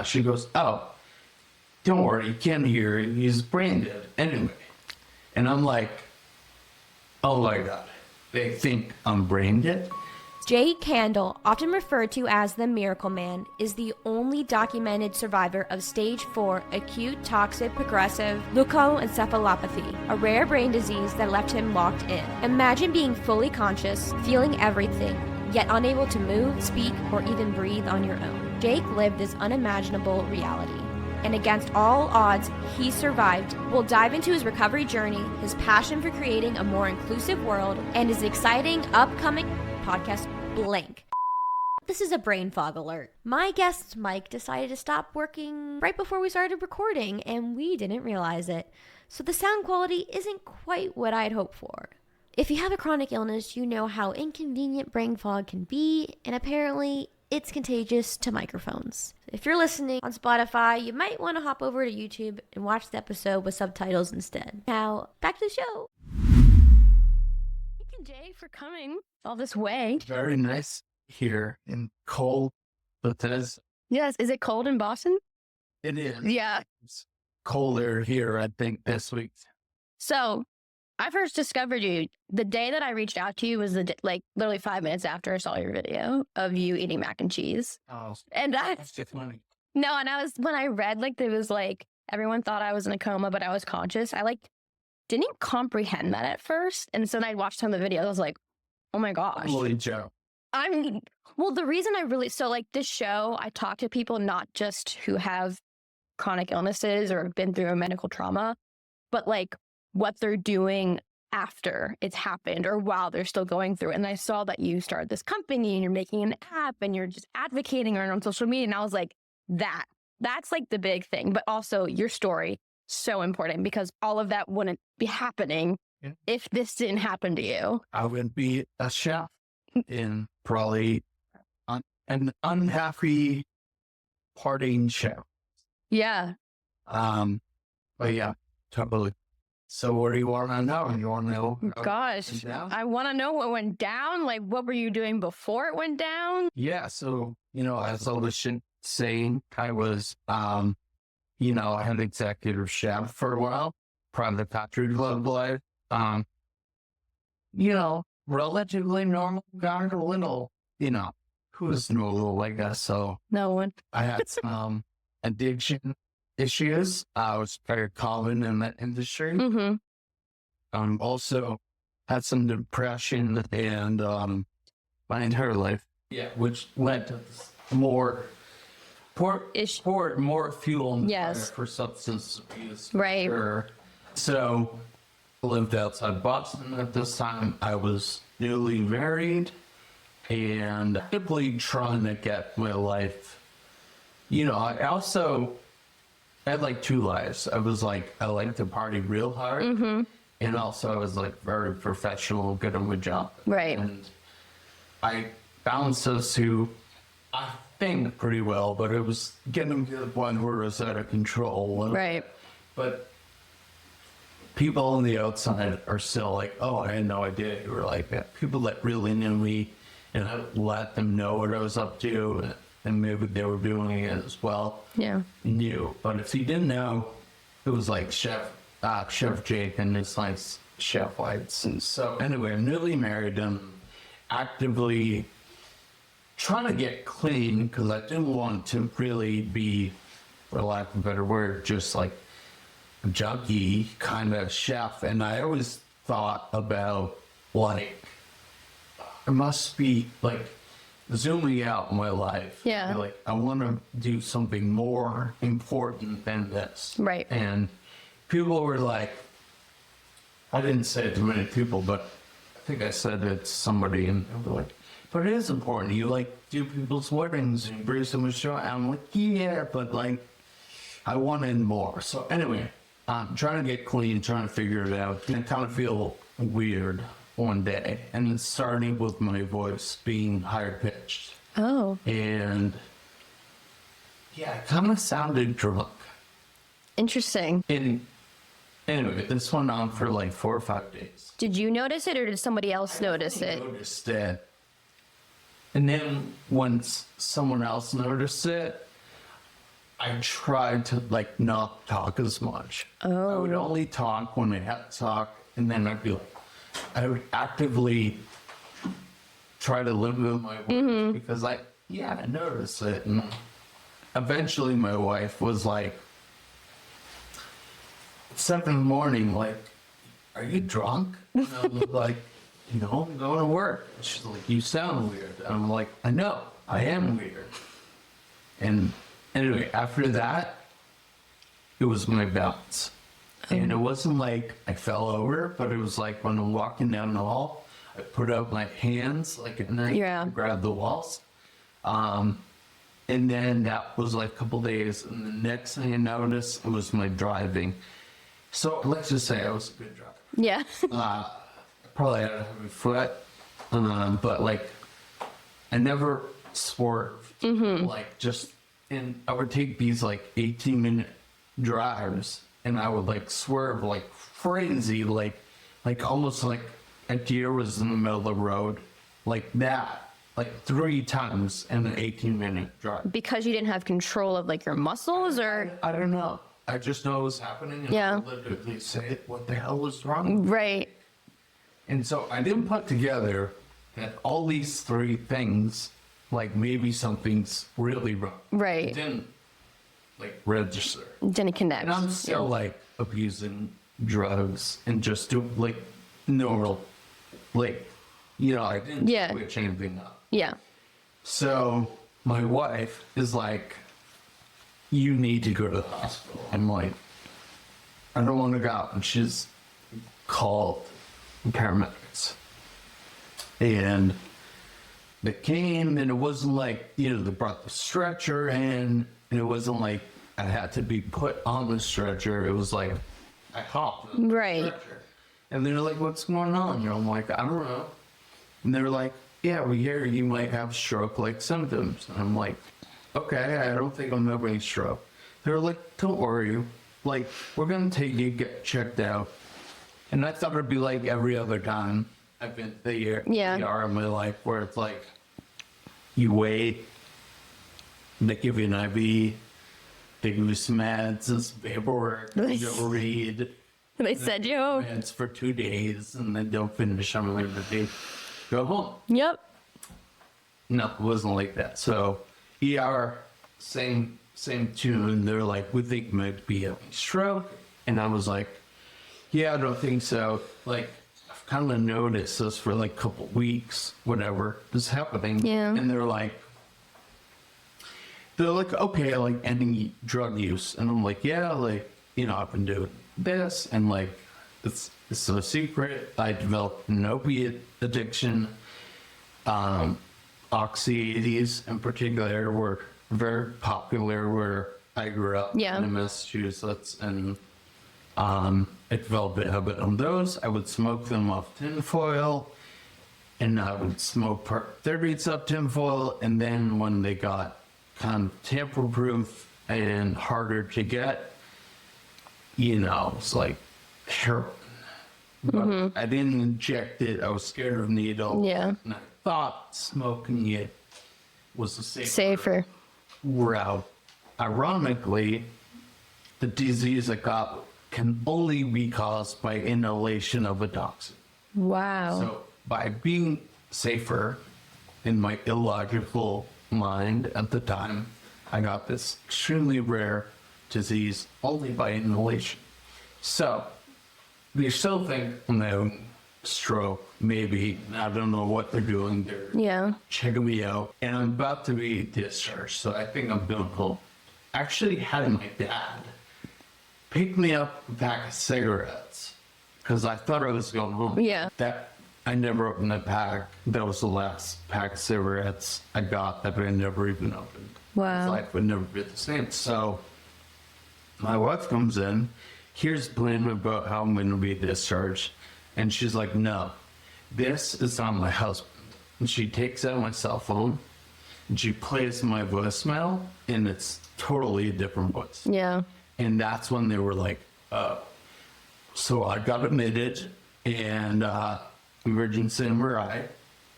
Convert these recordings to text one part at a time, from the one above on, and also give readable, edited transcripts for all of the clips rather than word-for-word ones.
She goes, oh, don't worry, you can't hear. He's brain dead anyway. And I'm like, oh my God, they think I'm brain dead? Jake Haendel, often referred to as the Miracle Man, is the only documented survivor of stage 4 acute toxic progressive leukoencephalopathy, a rare brain disease that left him locked in. Imagine being fully conscious, feeling everything, yet unable to move, speak, or even breathe on your own. Jake lived this unimaginable reality, and against all odds, he survived. We'll dive into his recovery journey, his passion for creating a more inclusive world, and his exciting upcoming podcast, Blank. This is a brain fog alert. My guest, Mike, decided to stop working right before we started recording, and we didn't realize it. So the sound quality isn't quite what I'd hoped for. If you have a chronic illness, you know how inconvenient brain fog can be, and apparently it's contagious to microphones. If you're listening on Spotify, you might want to hop over to YouTube and watch the episode with subtitles instead. Now, back to the show. Thank you, Jay, for coming all this way. Very nice here in cold Bethesda. Yes. Is it cold in Boston? It is. Yeah. It's colder here, I think, this week. So I first discovered you. The day that I reached out to you was literally 5 minutes after I saw your video of you eating mac and cheese. Oh, And that's just funny. No, and when I read, there was everyone thought I was in a coma, but I was conscious. I didn't comprehend that at first. And so when I watched some of the videos, I was like, oh my gosh. Holy Joe. The reason this show, I talk to people not just who have chronic illnesses or have been through a medical trauma, but what they're doing after it's happened or while they're still going through it. And I saw that you started this company and you're making an app and you're just advocating on social media. And I was like, that's the big thing. But also your story, so important because all of that wouldn't be happening if this didn't happen to you. I would be a chef in probably an unhappy partying chef. Yeah. But yeah, totally. So what do you want to know? You want to know? Gosh, I want to know what went down. What were you doing before it went down? Yeah. So, as I was saying, I was, I had executive chef for a while, private factory club life. Relatively normal, got a little, who's normal, I guess. So No one. I had some addiction issues. I was very common in that industry. Mm-hmm. Also had some depression and my entire life, which led to more fuel for substance abuse. Right. Sure. So I lived outside Boston at this time. I was newly married and actively trying to get my life. I had two lives. I was I like to party real hard. Mm-hmm. And also I was very professional, good at my job. Right. And I balanced those two, I think, pretty well, but it was getting to the point where it was out of control. Right. But people on the outside are still oh, I had no idea you were like that. People that really knew me and I let them know what I was up to and maybe they were doing it as well. Yeah. Knew. But if you didn't know, it was Chef Jake and his chef lights. And so anyway, I'm newly married and actively trying to get clean because I didn't want to really be, for lack of a better word, just a junkie kind of chef. And I always thought about it must be zooming out in my life. Yeah. I want to do something more important than this. Right. And people were I didn't say it to many people, but I think I said it to somebody and they were but it is important. You do people's weddings and bring so much joy. I'm yeah, but I wanted more. So anyway, I'm trying to get clean, trying to figure it out. And I kind of feel weird one day. And it's starting with my voice being higher pitched. Oh. And yeah, it kind of sounded drunk. Interesting. And anyway, this went on for 4 or 5 days. Did you notice it or did somebody else notice it? I noticed it. And then once someone else noticed it, I tried to like not talk as much. I would only talk when I had to talk, and then I would actively try to limit my words because I noticed it, and eventually my wife was like, 7 in the morning, like, are you drunk? And I was like, no, I'm going to work. She's like, you sound weird. And I'm like, I know, I am weird. And anyway, after that, it was my balance. And it wasn't like I fell over, but it was like when I'm walking down the hall, I put up my hands like at night to grab the walls. And then that was like a couple days. And the next thing I noticed was my driving. So let's just say I was a good driver. Yeah. Probably had a heavy foot, but like I never swerved. Like just, and I would take these like 18-minute drives, and I would like swerve like crazy, like almost like a deer was in the middle of the road, like that, like 3 times in an 18-minute drive. Because you didn't have control of like your muscles, or I don't know. I just know it was happening, and I would literally say, "What the hell was wrong?" right. And so I didn't put together that all these 3 things, like maybe something's really wrong. Right. It didn't like register. Didn't connect. And I'm still like abusing drugs and just do like normal, like, I didn't switch anything up. Yeah. So my wife is like, you need to go to the hospital. I'm like, I don't want to go. And she's called paramedics. And they came, and it wasn't like, they brought the stretcher in, and it wasn't like I had to be put on the stretcher. It was like I hopped on the stretcher. And they're like, what's going on? And I'm like, I don't know. And they're like, yeah, we hear you might have stroke-like symptoms. And I'm like, okay, I don't think I'm having stroke. They're like, don't worry. Like, we're going to take you, get checked out. And I thought it'd be like every other time I've been to the ER in my life, where it's like, you wait, they give you an IV, they give you some meds, and some paperwork, you don't read. They said you. Meds for 2 days, and then don't finish them, and they go home. Yep. No, it wasn't like that. So, ER, same tune. They're like, we think you might be having stroke. And I was like, yeah, I don't think so. Like, I've kind of noticed this for like a couple weeks, whatever is happening. Yeah. And they're like, okay, like ending drug use. And I'm like, yeah, like, I've been doing this. And like, it's no secret. I developed an opiate addiction. Oxy-80s in particular were very popular where I grew up in Massachusetts, and I developed a habit on those. I would smoke them off tinfoil, and I would smoke part 30s off tinfoil, and then when they got kind of tamper-proof and harder to get, it's like heroin. But I didn't inject it. I was scared of needles. Yeah. And I thought smoking it was the safer route. Ironically, the disease I got can only be caused by inhalation of a toxin. Wow. So by being safer in my illogical mind at the time, I got this extremely rare disease only by inhalation. So they still think I'm having stroke, maybe. I don't know what they're doing. They're checking me out, and I'm about to be discharged, so I think I'm doing cool. Actually had my dad pick me up a pack of cigarettes because I thought I was going home. Yeah. That I never opened the pack. That was the last pack of cigarettes I got that I never even opened. Wow. My life would never be the same. So my wife comes in, here's the plan about how I'm going to be discharged. And she's like, no, this is not my husband. And she takes out my cell phone and she plays my voicemail, and it's totally a different voice. Yeah. And that's when they were like, so I got admitted, and emergency MRI.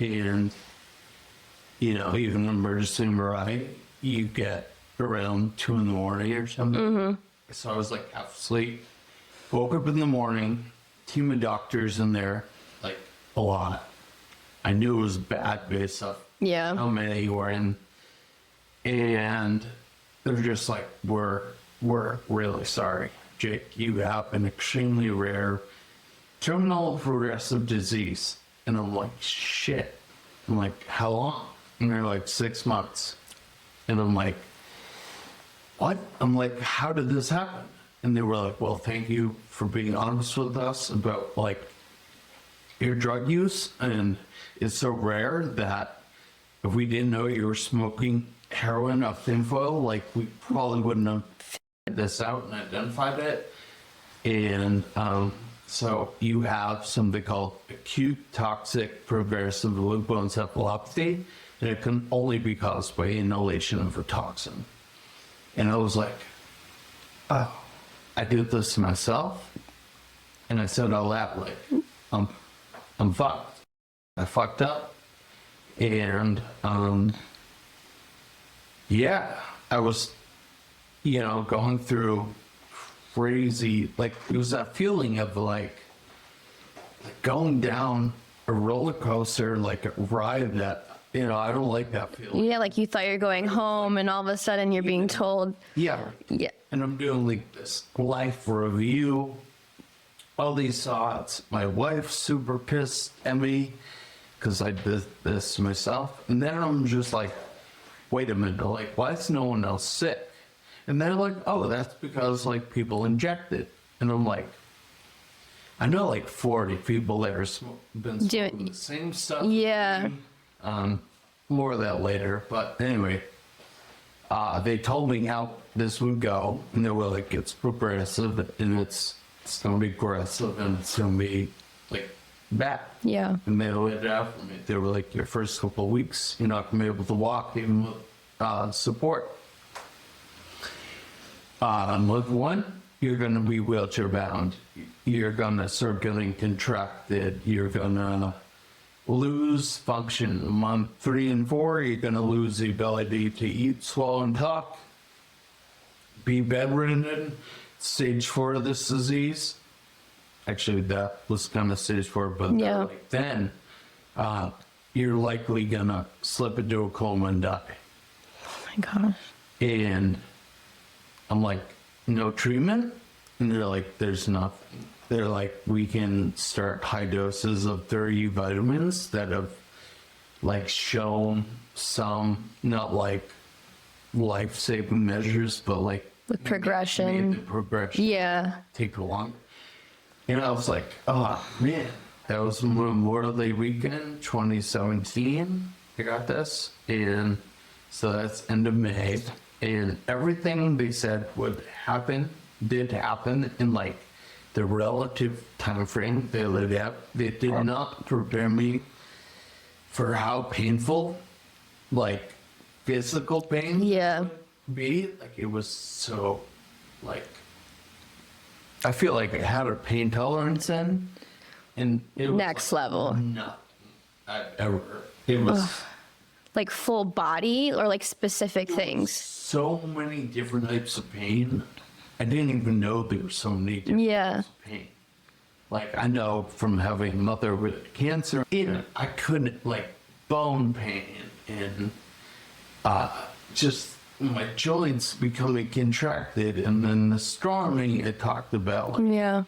And, even emergency MRI, you get around 2 in the morning or something. So I was like half asleep. Woke up in the morning, team of doctors in there, like a lot. I knew it was bad based off how many were in. And they're just like, we're really sorry, Jake. You have an extremely rare terminal progressive disease. And I'm like, shit. I'm like, how long? And they're like, 6 months. And I'm like, what? I'm like, how did this happen? And they were like, well, thank you for being honest with us about like your drug use. And it's so rare that if we didn't know you were smoking heroin off info, like we probably wouldn't have figured this out and identified it. And so you have something called acute toxic progressive leukoencephalopathy, and it can only be caused by inhalation of a toxin. And I was like, oh, I did this to myself. And I said out loud, like, I'm fucked. I fucked up. And yeah, I was, going through crazy, like it was that feeling of like going down a roller coaster, like a ride that, I don't like that feeling. Yeah, like you thought you're going home and all of a sudden you're being told. Yeah. Yeah. And I'm doing like this life review, all these thoughts. My wife's super pissed at me because I did this to myself. And then I'm just like, wait a minute, like, why is no one else sick? And they're like, oh, that's because like people inject it. And I'm like, I know like 40 people that are been smoking the same stuff. Yeah. More of that later. But anyway, they told me how this would go. And they were like, it's progressive and it's going to be aggressive and it's going to be like bad. Yeah. And they laid it out for me. They were like, your first couple of weeks, you're not going to be able to walk even with support. Month 1, you're going to be wheelchair bound. You're going to start getting contracted. You're going to lose function. Month 3 and 4, you're going to lose the ability to eat, swallow, and talk. Be bedridden. Stage 4 of this disease. Actually, that was kind of stage 4, but like then you're likely going to slip into a coma and die. Oh my gosh. And I'm like, no treatment? And they're like, there's nothing. They're like, we can start high doses of 30 vitamins that have like shown some, not like life-saving measures, but like With progression. made the progression Yeah. take long. And I was like, oh man, that was Memorial Day weekend, 2017. I got this. And so that's end of May. And everything they said would happen, did happen in like the relative time frame they laid out. They did not prepare me for how painful, like physical pain would be. Like it was so, like, I feel like I had a pain tolerance then. And it was Next like level. nothing I've ever. It was Like full body or like specific things? so many different types of pain. I didn't even know there were so many different types of pain. Like I know from having a mother with cancer, I couldn't, like bone pain and just my joints becoming contracted, and then the storming it talked about, like,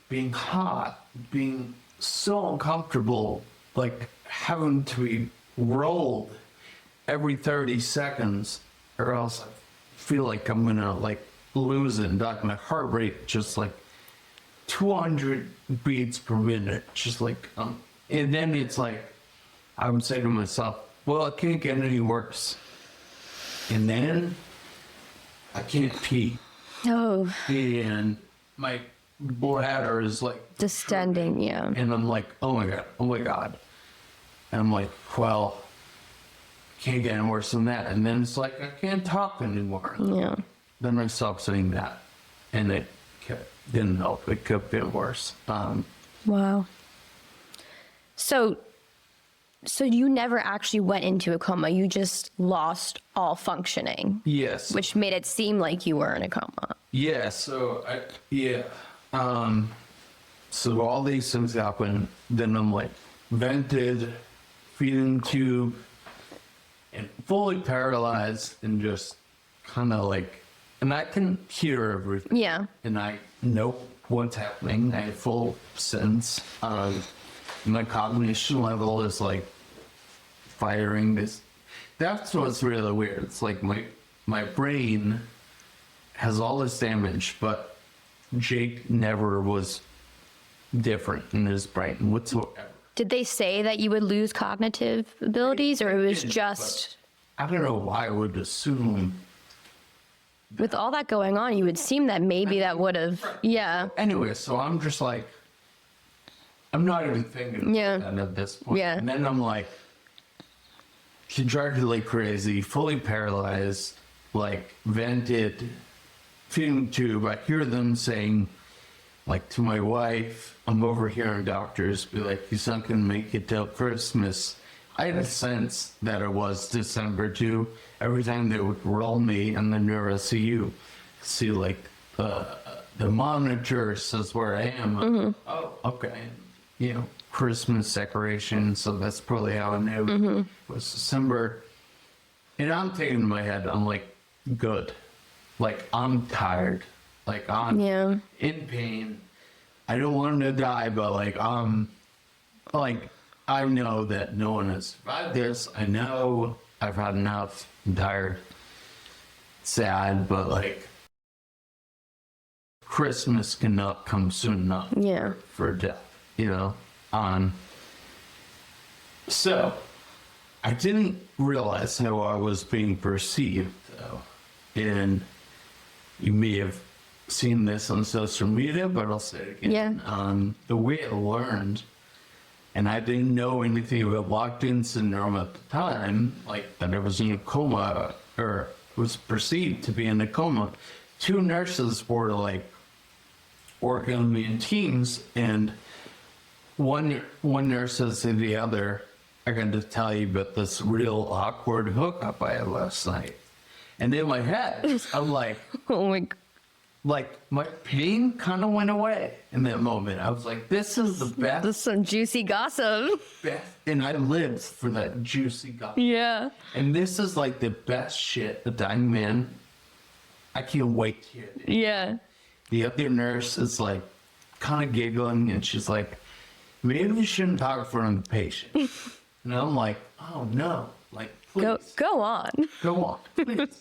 being hot, being so uncomfortable, like having to be rolled every 30 seconds or else I feel like I'm gonna like lose it. Like my heart rate just like 200 beats per minute, just like and then it's like I would say to myself, well, it can't get any worse. And then I can't pee. Oh. And my bladder is like Distending, and I'm like, oh my god. And I'm like, well, can't get any worse than that. And then it's like, I can't talk anymore. Yeah. Then I stopped saying that. And it didn't help. It kept getting worse. Wow. So So you never actually went into a coma. You just lost all functioning. Yes. Which made it seem like you were in a coma. Yeah. So all these things happen. Then I'm like vented, feeding tube, and fully paralyzed, and just kind of like, and I can hear everything. Yeah. And I know what's happening. I have full sense. My cognition level is like firing this. That's what's really weird. It's like my brain has all this damage, but Jake never was different in his brain whatsoever. Did they say that you would lose cognitive abilities, or it was didn't, just I don't know why I would assume. with all that going on, you would seem that maybe that would have, yeah. Anyway, so I'm just like, I'm not even thinking Yeah. about that at this point. Yeah. And then I'm like, conjunctively crazy, fully paralyzed, like vented, feeding tube. I hear them saying, like, to my wife, I'm overhearing doctors be like, he's not going to make it till Christmas. I had a sense that it was December too. Every time they would roll me in the neuro CU, see like the monitor says where I am. Mm-hmm. Oh, okay. You know, Christmas decoration. So that's probably how I knew it was December. And I'm thinking in my head, I'm like, good. Like, I'm tired. Like, I'm Yeah. in pain. I don't want to die, but like, I know that no one has survived this. I know I've had enough. I'm tired. Sad, but like, Christmas cannot come soon enough Yeah. for death, you know? So, I didn't realize how I was being perceived, though. And you may have seen this on social media, but I'll say it again. Yeah. The way I learned, and I didn't know anything about locked-in syndrome at the time, like that I was in a coma, or was perceived to be in a coma. Two nurses were like working on me in teams, and one nurse says to the other, I got to tell you about this real awkward hookup I had last night. And in my head, I'm like, Oh my God. like my pain kind of went away in that moment. I was like, this is the This is some juicy gossip. best, and I lived for that juicy gossip. Yeah. And this is like the best shit, the dying man. I can't wait to hear it. Yeah. The other nurse is like kind of giggling, and she's like, maybe we shouldn't talk in front of the patient. And I'm like, oh no, like, please. Go on. Go on, please.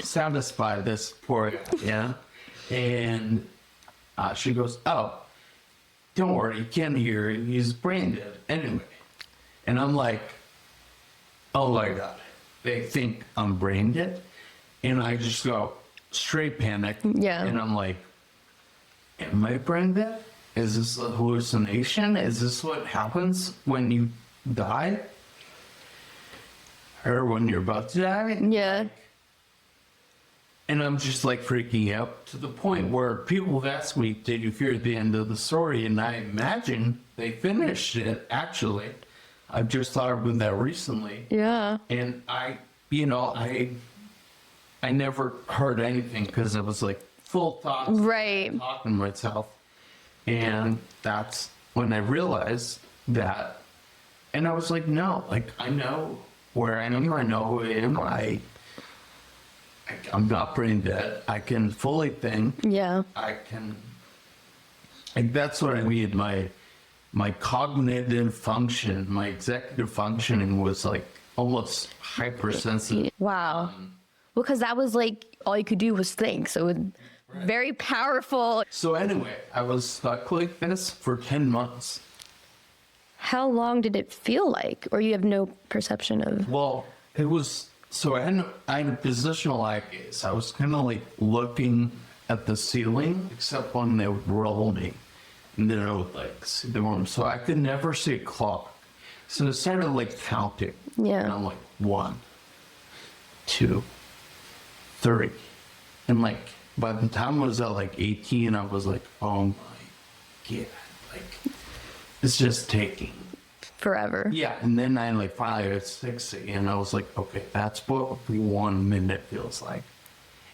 Satisfy this poor guy, yeah? And she goes, oh, don't worry, you can't hear him. He's brain dead anyway. And I'm like, oh my God, they think I'm brain dead? And I just go straight panic. Yeah. And I'm like, am I brain dead? Is this a hallucination? Is this what happens when you die? Or when you're about to die? Yeah. And I'm just like freaking out to the point where people have asked me, did you hear the end of the story? And I imagine they finished it, actually. I've just thought about that recently. Yeah. And I never heard anything because I was like full thoughts. Right. Talking to myself. And that's when I realized that. And I was like, no, like I know where I am. I know who I am. I'm not brain dead. I can fully think. Yeah. I can. Like that's what I mean. My cognitive function, my executive functioning was like almost hypersensitive. Wow. Well, because that was like all you could do was think. So it was very powerful. So anyway, I was stuck like this for 10 months. How long did it feel like? Or you have no perception of? Well, it was, so I had a positional eye gaze. I was kind of like looking at the ceiling, except when they would roll me. And then I would like see the room. So I could never see a clock. So it started like counting. Yeah. And I'm like, 1, 2, 3. And like, by the time I was at like 18, I was like, oh my God, like, it's just taking forever. Yeah, and then I like finally hit 60, and I was like, okay, that's what 1 minute feels like.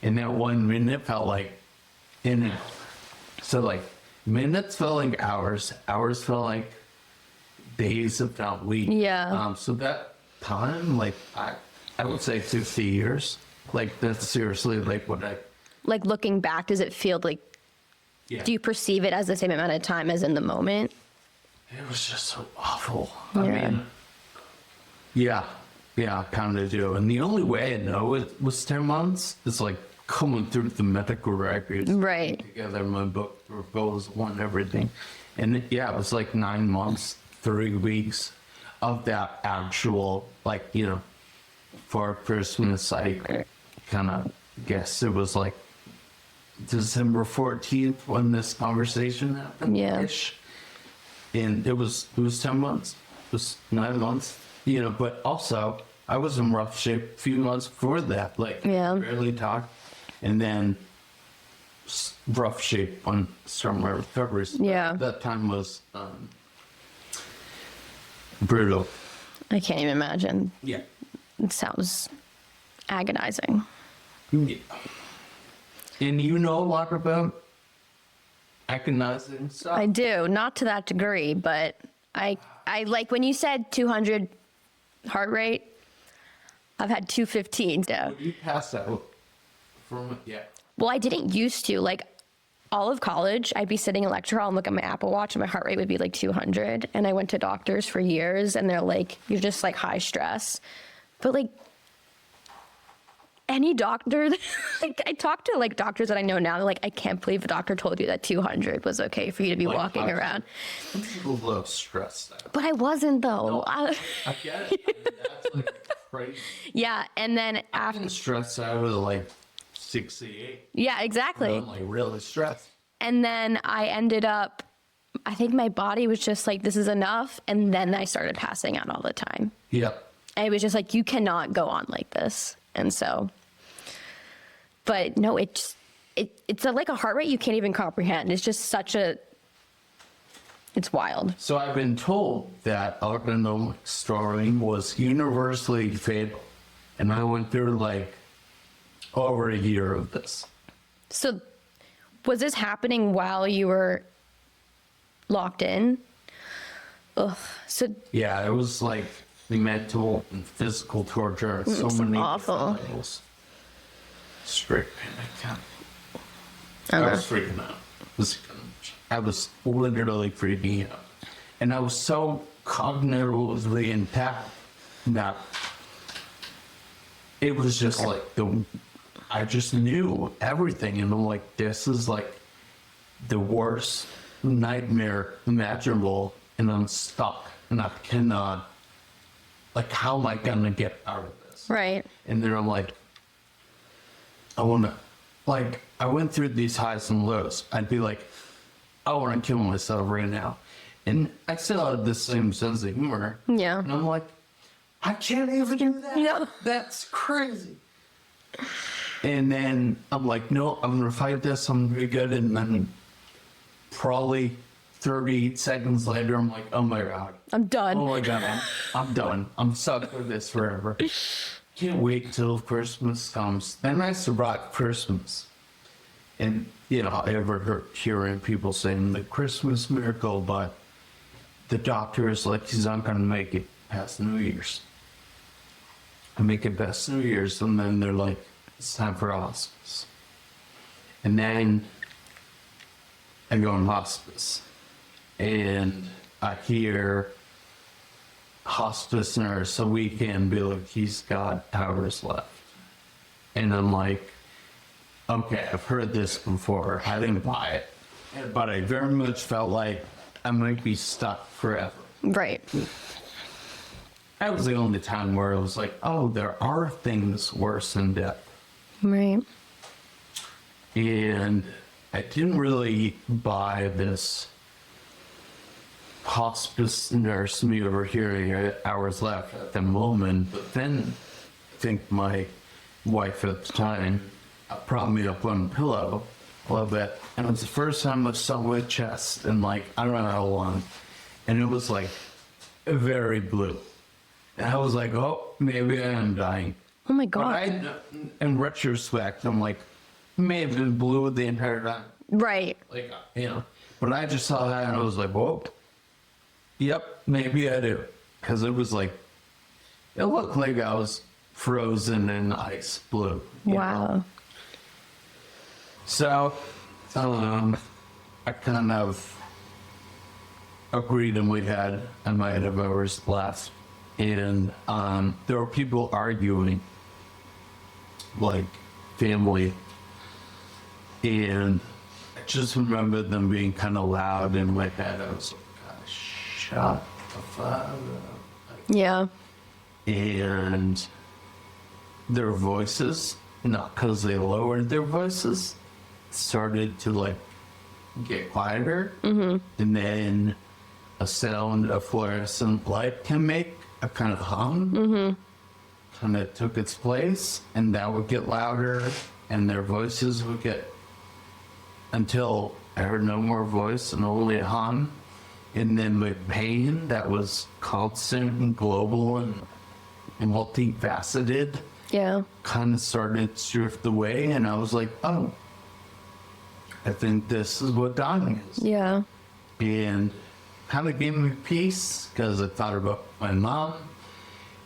And that 1 minute felt like so like minutes felt like hours felt like days, if not weeks. Yeah. So that time, like I would say 50 years. Like that's seriously like what I. Like looking back, does it feel like, Yeah. do you perceive it as the same amount of time as in the moment? It was just so awful. Yeah. I mean, yeah, I kind of do. And the only way I know it was 10 months is like coming through the medical records. Right. Together, my book, proposal, and everything. And yeah, it was like 9 months, 3 weeks of that actual, like, you know, for Christmas, I kind of guess it was like December 14th when this conversation happened. Yeah. And it was 10 months. It was 9 months, you know, but also I was in rough shape a few months before that, like barely talked. And then rough shape when starting my recovery. Yeah. That time was brutal. I can't even imagine. Yeah. It sounds agonizing. Yeah. And you know a lot about agonizing stuff? I do, not to that degree, but I like when you said 200 heart rate, I've had 215. Yeah. Would you pass out from it? Yeah. Well, I didn't used to. Like all of college, I'd be sitting in lecture hall and look at my Apple Watch and my heart rate would be like 200. And I went to doctors for years and they're like, you're just like high stress. But like any doctor, like I talked to like doctors that I know now, they're like, I can't believe a doctor told you that 200 was okay for you to be walking around. People love stress out. But I wasn't though. I get it. I mean, that's like crazy. Yeah. And then I've after, been stressed out at like 68. yeah, exactly. I'm like really stressed. And then I ended up, I think my body was just like, this is enough. And then I started passing out all the time. Yep. And it was just like, you cannot go on like this. And so, but no, it's like a heart rate you can't even comprehend. It's just it's wild. So I've been told that autonomic stalling was universally fatal. And I went through like over a year of this. So was this happening while you were locked in? Ugh. So Yeah, it was like mental and physical torture. So many awful. levels. Straight panic. Okay. I was freaking out. I was literally freaking out. And I was so cognitively intact that it was just like I just knew everything. And I'm like, this is like the worst nightmare imaginable. And I'm stuck. And I cannot, like, how am I going to get out of this? right. And then I'm like, I want to, like, I went through these highs and lows. I'd be like, I want to kill myself right now. And I still had the same sense of humor. Yeah. And I'm like, I can't even do that. Yeah. That's crazy. And then I'm like, no, I'm going to fight this. I'm going to be good. And then probably 30 seconds later, I'm like, oh my God. I'm done. Oh my God, I'm done. I'm stuck with this forever. Can't wait till Christmas comes. And I survived Christmas. And, you know, I ever heard hearing people saying the Christmas miracle, but the doctor is like, he's not going to make it past New Year's. I make it past New Year's, and then they're like, it's time for hospice. And then I go in hospice. And I hear hospice nurse a weekend be like, he's got hours left. And I'm like, okay, I've heard this before. I didn't buy it. But I very much felt like I might be stuck forever. Right. That was the only time where I was like, oh, there are things worse than death. Right. And I didn't really buy this hospice nurse me over here hours left at the moment. But then I think my wife at the time propped me up on a pillow a little bit. And it was the first time I saw my chest in like, I don't know how long. And it was like, very blue. And I was like, oh, maybe I am dying. Oh my But God. in retrospect, I'm like, may have been blue the entire time. Right. Like, but I just saw that and I was like, whoa, yep, maybe I do. Because it was like, it looked like I was frozen in ice blue. you know? Wow. So, I kind of agreed and I might have hours left. And there were people arguing, like family. And I just remember them being kind of loud in my head. I was like, gosh, shut the fuck up. Yeah. And their voices, not because they lowered their voices, started to like get quieter. And then a fluorescent light can make a kind of hum. Kind of took its place, and that would get louder, and their voices would get, until I heard no more voice and only a hum. And then my pain that was constant and global and multifaceted Yeah. kind of started to drift away, and I was like, oh, I think this is what dying is. Yeah. And kind of gave me peace because I thought about my mom,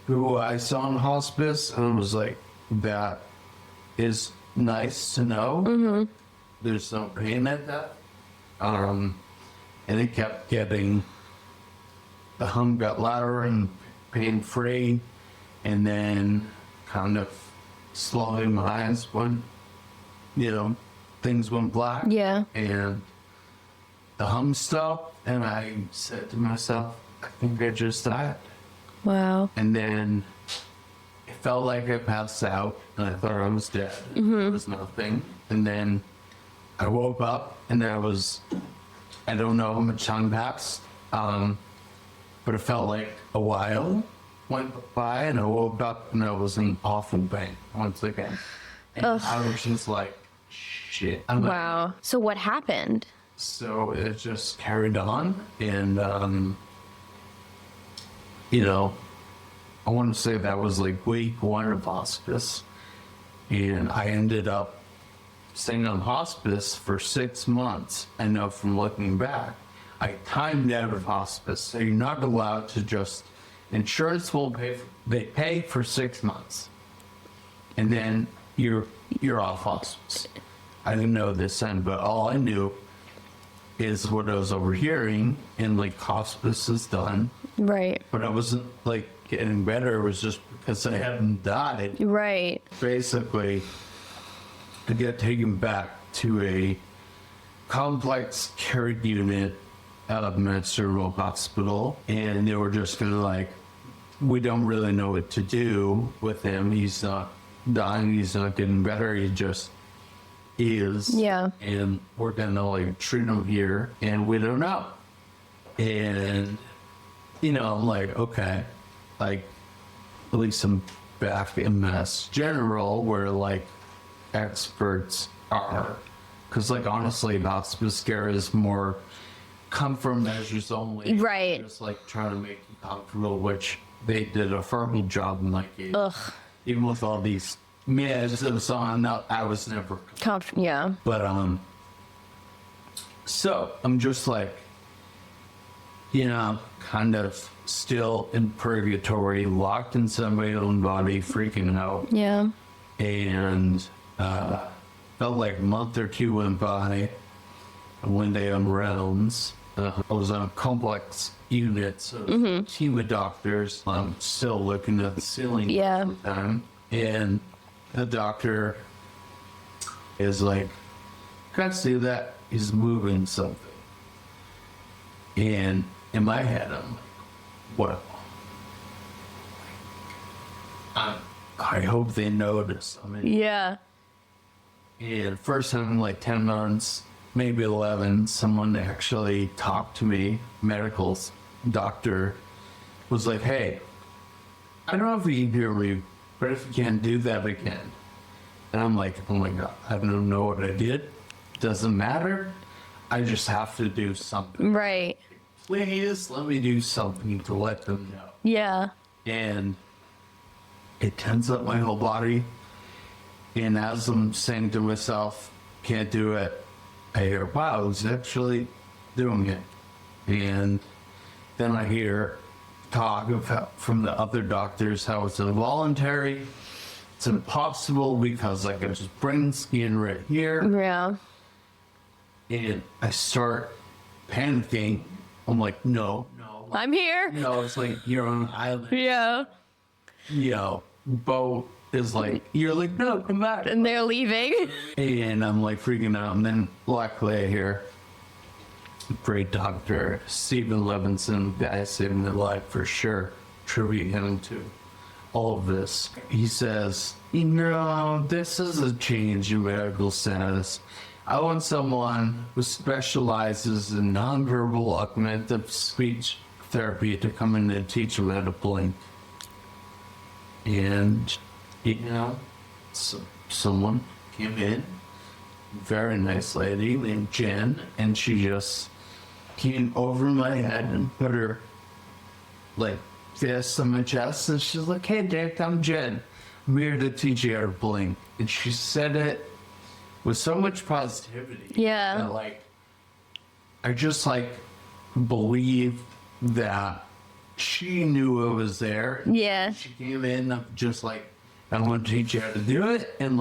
who I saw in hospice, and was like, that is nice to know. There's no pain at that. And it kept getting, the hum got louder and pain-free, and then kind of slowly my eyes went, things went black. Yeah. And the hum stopped, and I said to myself, I think I just died. Wow. And then it felt like I passed out, and I thought I was dead. There was nothing. And then I woke up, and I don't know how much time passed, but it felt like a while went by, and I woke up, and I was in awful pain once again. And I was just like, shit. I'm like, Wow. So what happened? so it just carried on, and I want to say that was like week 1 of hospice, and I ended up staying on hospice for 6 months. I know from looking back, I timed out of hospice, so you're not allowed to just, insurance will they pay for 6 months, and then you're off hospice. I didn't know this then, but all I knew is what I was overhearing, and like hospice is done, Right. but I wasn't like getting better. It was just because I hadn't died. Right. Basically, to get taken back to a complex care unit at a Minnesota hospital, and they were just gonna like, we don't really know what to do with him. He's not dying. He's not getting better. He just is. Yeah. And we're gonna like treat him here, and we don't know. And I'm like, okay, like at least I'm back in Mass General, where like experts are, because like honestly, hospice care is more comfort measures only. Right. Just like trying to make you comfortable, which they did a firm job in like even with all these meds and so on. No, I was never. Yeah. But so I'm just like, kind of still in purgatory, locked inside my own body, freaking out. Yeah. And felt like a month or 2 went by. And one day on rounds, I was on a complex unit, so team of doctors. I'm still looking at the ceiling. Yeah. And the doctor is like, can I see that? He's moving something. And in my head, I'm like, what? I hope they notice. I mean, Yeah. and first time in like 10 months, maybe 11, someone actually talked to me, medical doctor, was like, hey, I don't know if you can hear me, but if you can't do that again. And I'm like, oh my God, I don't know what I did. Doesn't matter. I just have to do something. Right. please let me do something to let them know. Yeah. And it tenses up my whole body. And as I'm saying to myself, can't do it, I hear, wow, he's actually doing it. And then I hear talk of from the other doctors how it's involuntary. It's impossible because I can just bring skin right here. Yeah. And I start panicking. I'm like, no. I'm here. No, it's like you're on an island. Yeah. Bo is like, you're like, no, come back. And they're leaving. And I'm like freaking out. And then luckily I hear great doctor Stephen Levinson, guy saving their life for sure, tribute him to all of this. He says, this is a change in medical status. I want someone who specializes in nonverbal augmentative speech therapy to come in and teach them how to blink. And, someone came in, very nice lady named Jen, and she just came over my head and put her, fist on my chest, and she's like, hey, Dick, I'm Jen. I'm here to teach you how to blink. And she said it with so much positivity. Yeah. That, I just, believe that she knew I was there. Yeah. She came in just I want to teach you how to do it, and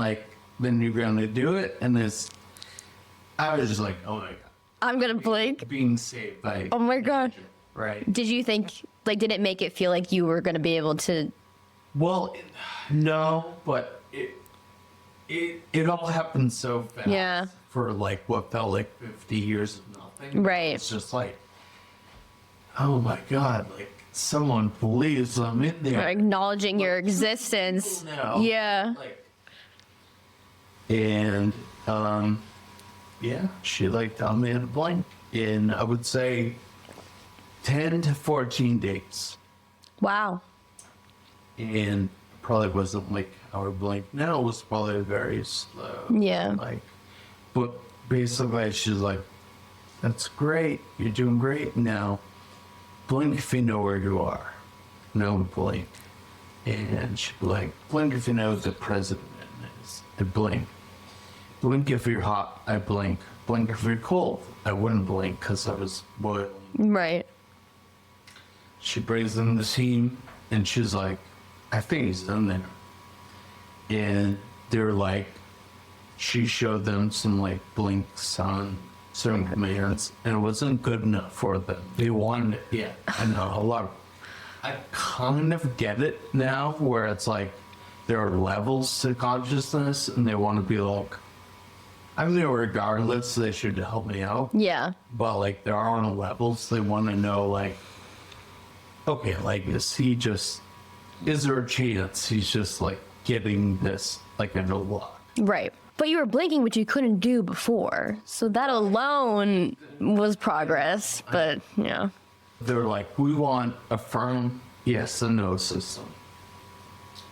then you're going to do it, and I was just like, oh my God. I'm gonna blink. Being saved by. Oh my God. Right. Did you think, did it make it feel like you were gonna be able to? Well, no, but it all happened so fast. Yeah. For what felt like 50 years of nothing. Right. It's just oh my God, someone believes I'm in there. Acknowledging your existence. Now. Yeah. And yeah, she taught me how to blink in, I would say, 10 to 14 days. Wow. And probably wasn't how I blink now. It was probably very slow. Yeah. But basically she's like, that's great. You're doing great now. Blink if you know where you are. No, blink. And she'd be like, blink if you know who the president is. I blink. Blink if you're hot, I blink. Blink if you're cold, I wouldn't blink because I was boiling. Right. She brings in the team, and she's like, I think he's in there. And they're she showed them some blinks on certain commands, and it wasn't good enough for them. They wanted it. Yeah, I know, a lot. I kind of get it now, where it's there are levels to consciousness, and they want to be regardless, they should help me out. Yeah. But there are no levels. They want to know okay, is there a chance he's just getting this in a lot? Right. But you were blinking, which you couldn't do before. So that alone was progress. But yeah. They're we want a firm yes and no system.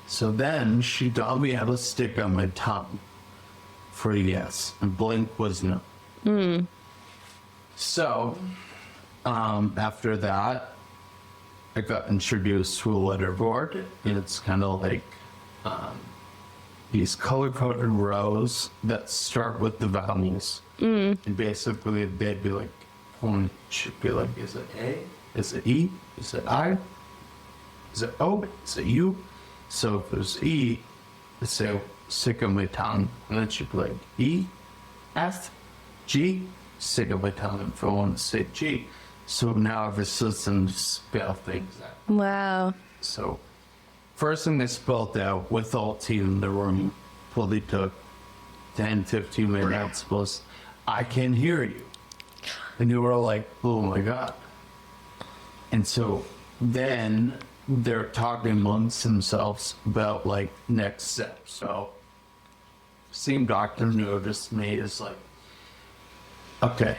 So then she taught me how to stick on my tongue for yes, and blink was no. So after that, I got introduced to a letterboard. It's kind of these color-coded rows that start with the vowels. And basically they'd be one should be is it A? Is it E? Is it I? Is it O? Is it U? So if there's E, let's say stick on my tongue, and then she'd be E, F, G, stick on my tongue if I want to say G. So now I have a system to spell things out. Wow. So first thing they spelled out with all team in the room probably took 10, 15 minutes was, I can hear you. And they were oh my God. And so then they're talking amongst themselves about next steps. So same doctor noticed me is okay,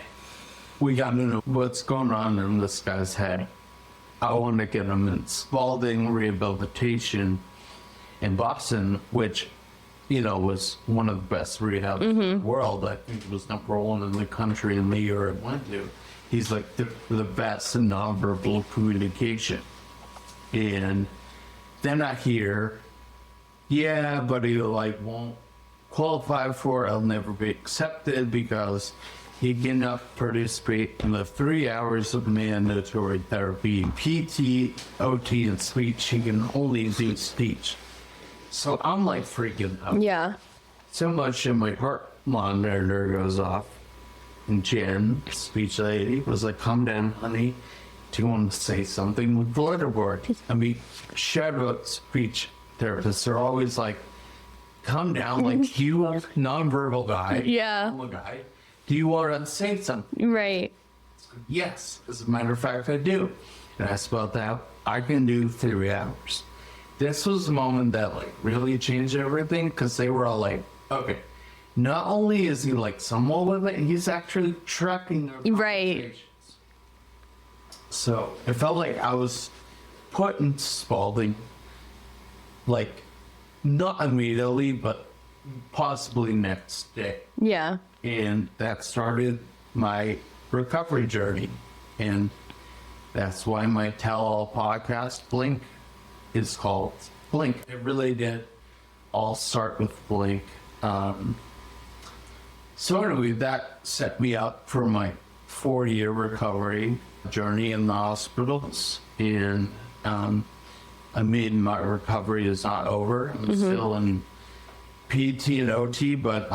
we got to know what's going on in this guy's head. I want to get him in Spalding Rehabilitation in Boston, which, was one of the best rehabs in the world. I think it was #1 in the country in the year it went to. he's like the best in nonverbal communication. And then I hear, yeah, but he like won't qualify for it. I'll never be accepted because he cannot participate in the 3 hours of mandatory therapy, PT, OT, and speech. He can only do speech. So I'm like freaking out. Yeah. So much that my heart monitor goes off. And Jen, speech lady, was like, calm down, honey. Do you want to say something with the letterboard? I mean, shout out speech therapists are always like, calm down, like you nonverbal guy. Yeah. I'm a guy. Do you want to say something? Right. Yes, as a matter of fact, I do. And I spelled out, I can do 3 hours. This was the moment that like really changed everything because they were all like, okay, not only is he like somewhat with it, he's actually tracking their Right. conversations. So it felt like I was put in Spalding, like not immediately, but possibly next day. Yeah. And that started my recovery journey. And that's why my tell-all podcast, Blink, is called Blink. It really did all start with Blink. So anyway, that set me up for my 4-year recovery journey in the hospitals. And I mean, my recovery is not over. I'm still in PT and OT, but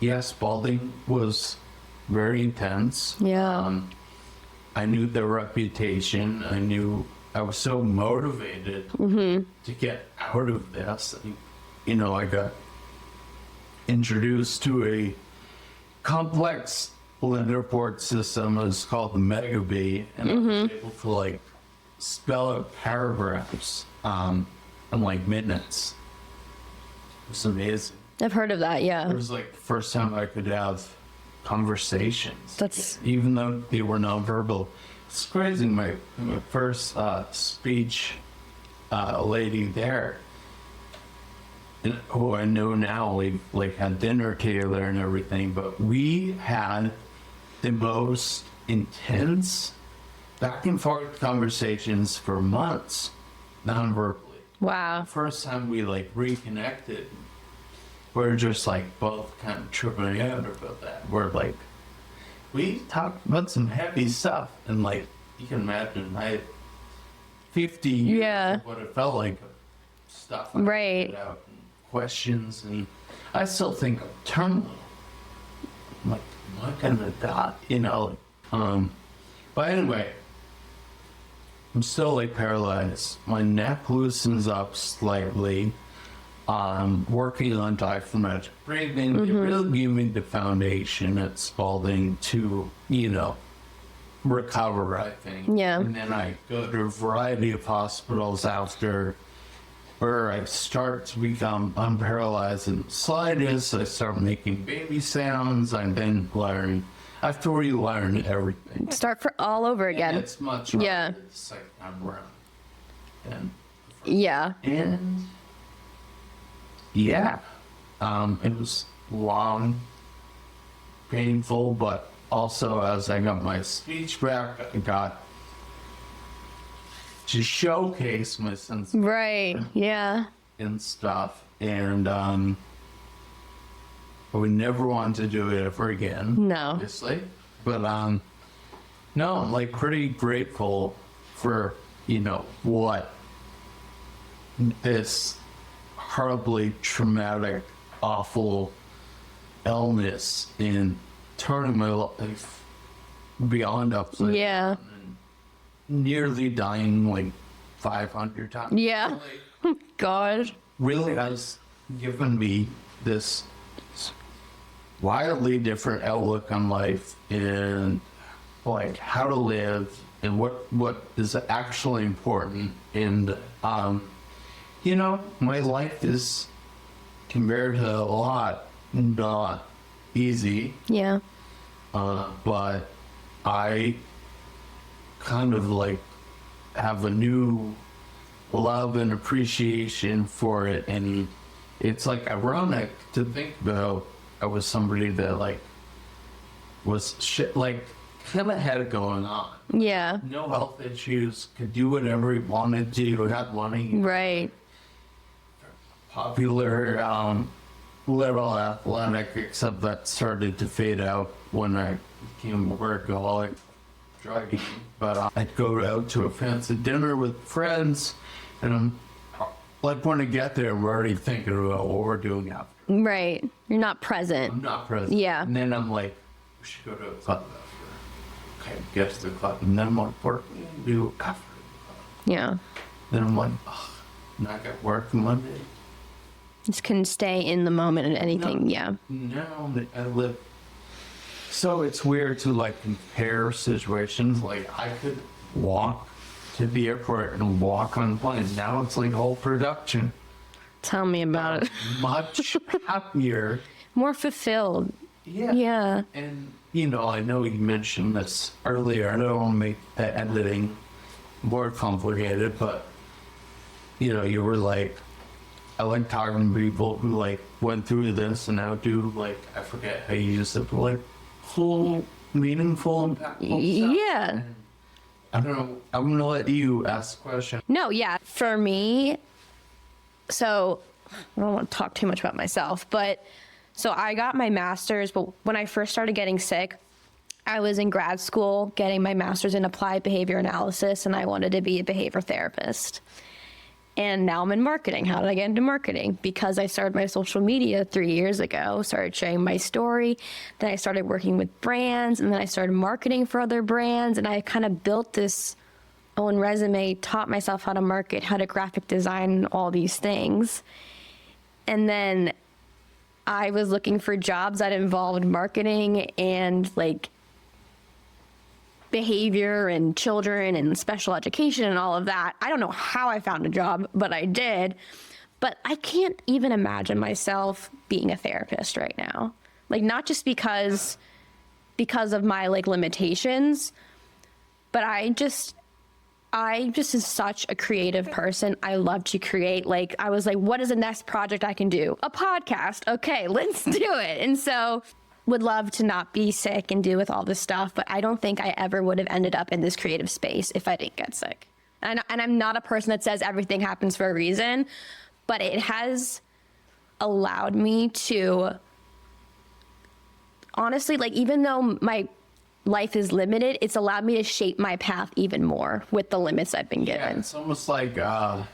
yes, Spalding was very intense. Yeah. I knew their reputation. I knew I was so motivated to get out of this. You know, I got introduced to a complex letter report system. It's called the Megabee, and I was able to like spell out paragraphs in like minutes. It's amazing. I've heard of that. It Yeah. was like the first time I could have conversations. That's- even though they were nonverbal. It's crazy. My first speech lady there, who I know now, we like had dinner together and everything, but we had the most intense back and forth conversations for months, non-verbally. Wow. First time we like reconnected, we're just like both kind of tripping out about that. We're like, we talked about some heavy stuff, and like you can imagine, I had 50 years Yeah. of what it felt like of stuff I Right. put out, and questions, and I still think I'm terminal. I'm like, am I gonna die? You know. But anyway, I'm still like paralyzed. My neck loosens up slightly. Working on diaphragmatic breathing. It really gave me the foundation at Spalding to, you know, recover, I think. Yeah. And then I go to a variety of hospitals after where I start to become unparalyzed and slightest. I start making baby sounds. I then learn, after you learn everything. Start for all over again. It's much harder Yeah. the second time around. Yeah. And yeah, it was long, painful, but also as I got my speech back, I got to showcase my sense Right. Yeah. and stuff. And I would never want to do it ever again. No. Obviously. But no, I'm like pretty grateful for, you know, what this horribly traumatic, awful illness in turning my life beyond upside Yeah. down and nearly dying like 500 times. Yeah. God. Really has given me this wildly different outlook on life and like how to live and what is actually important. And you know, my life is compared to a lot not easy, Yeah. but I kind of like have a new love and appreciation for it. And it's like ironic to think about I was somebody that like was shit, like never had it going on. Yeah. No health issues, could do whatever he wanted to, got money, Right. popular, little athletic, except that started to fade out when I became a workaholic, drug eating. But I'd go out to a fancy dinner with friends, and I'm like, when I get there, I'm already thinking about what we're doing after. Right. You're not present. I'm not present. Yeah. And then I'm like, we should go to a club after. Okay, get to the club. And then I'm like, what do we do after the club? Yeah. Then I'm like, ugh, not got work Monday. Just couldn't stay in the moment and anything. Yeah. No, I live. So it's weird to like compare situations. Like I could walk to the airport and walk on plane. Now it's like whole production. Tell me about it. Much happier. More fulfilled. Yeah. Yeah. And, you know, I know you mentioned this earlier. I don't want to make the editing more complicated, but, you know, you were like, I like talking to people who, like, went through this and now do, like, I forget how you use it, but, like, full, meaningful, impactful stuff. Yeah. And I don't know. I'm going to let you ask the question. No, yeah. For me, so I don't want to talk too much about myself, but so I got my master's, but when I first started getting sick, I was in grad school getting my master's in applied behavior analysis, and I wanted to be a behavior therapist. And now I'm in marketing. How did I get into marketing? Because I started my social media 3 years ago, started sharing my story. Then I started working with brands, and then I started marketing for other brands. And I kind of built this own resume, taught myself how to market, how to graphic design, all these things. And then I was looking for jobs that involved marketing and like behavior and children and special education and all of that. I don't know how I found a job, but I did. But I can't even imagine myself being a therapist right now. Like, not just because of my like limitations, but I just is such a creative person. I love to create. Like, I was like, what is the next project I can do? A podcast. Okay, let's do it. And so would love to not be sick and deal with all this stuff, but I don't think I ever would have ended up in this creative space if I didn't get sick. And I'm not a person that says everything happens for a reason, but it has allowed me to, honestly, like, even though my life is limited, it's allowed me to shape my path even more with the limits I've been given. Yeah, it's almost like a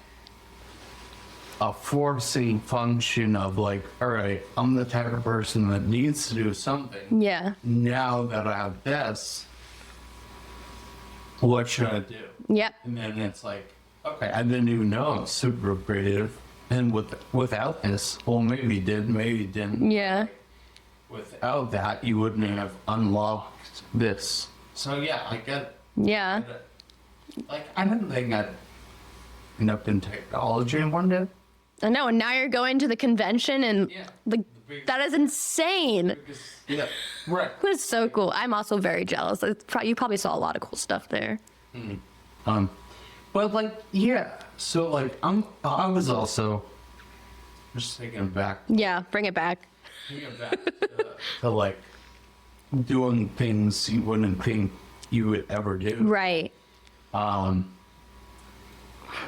forcing function of like, all right, I'm the type of person that needs to do something. Yeah. Now that I have this, what should I do? Yep. And then it's like, okay, I didn't even know I'm super creative. And without this, well, maybe you did, maybe you didn't. Yeah. Without that, you wouldn't have unlocked this. So yeah, I get it. Yeah. Like, I didn't think I'd end up in technology one day. I know, and now you're going to the convention, and Yeah. like, that is insane. Yeah, right. It's so cool. I'm also very jealous. You probably saw a lot of cool stuff there. But like, yeah. So like, I was also just thinking back. Yeah, bring it back. Thinking back to like doing things you wouldn't think you would ever do. Right.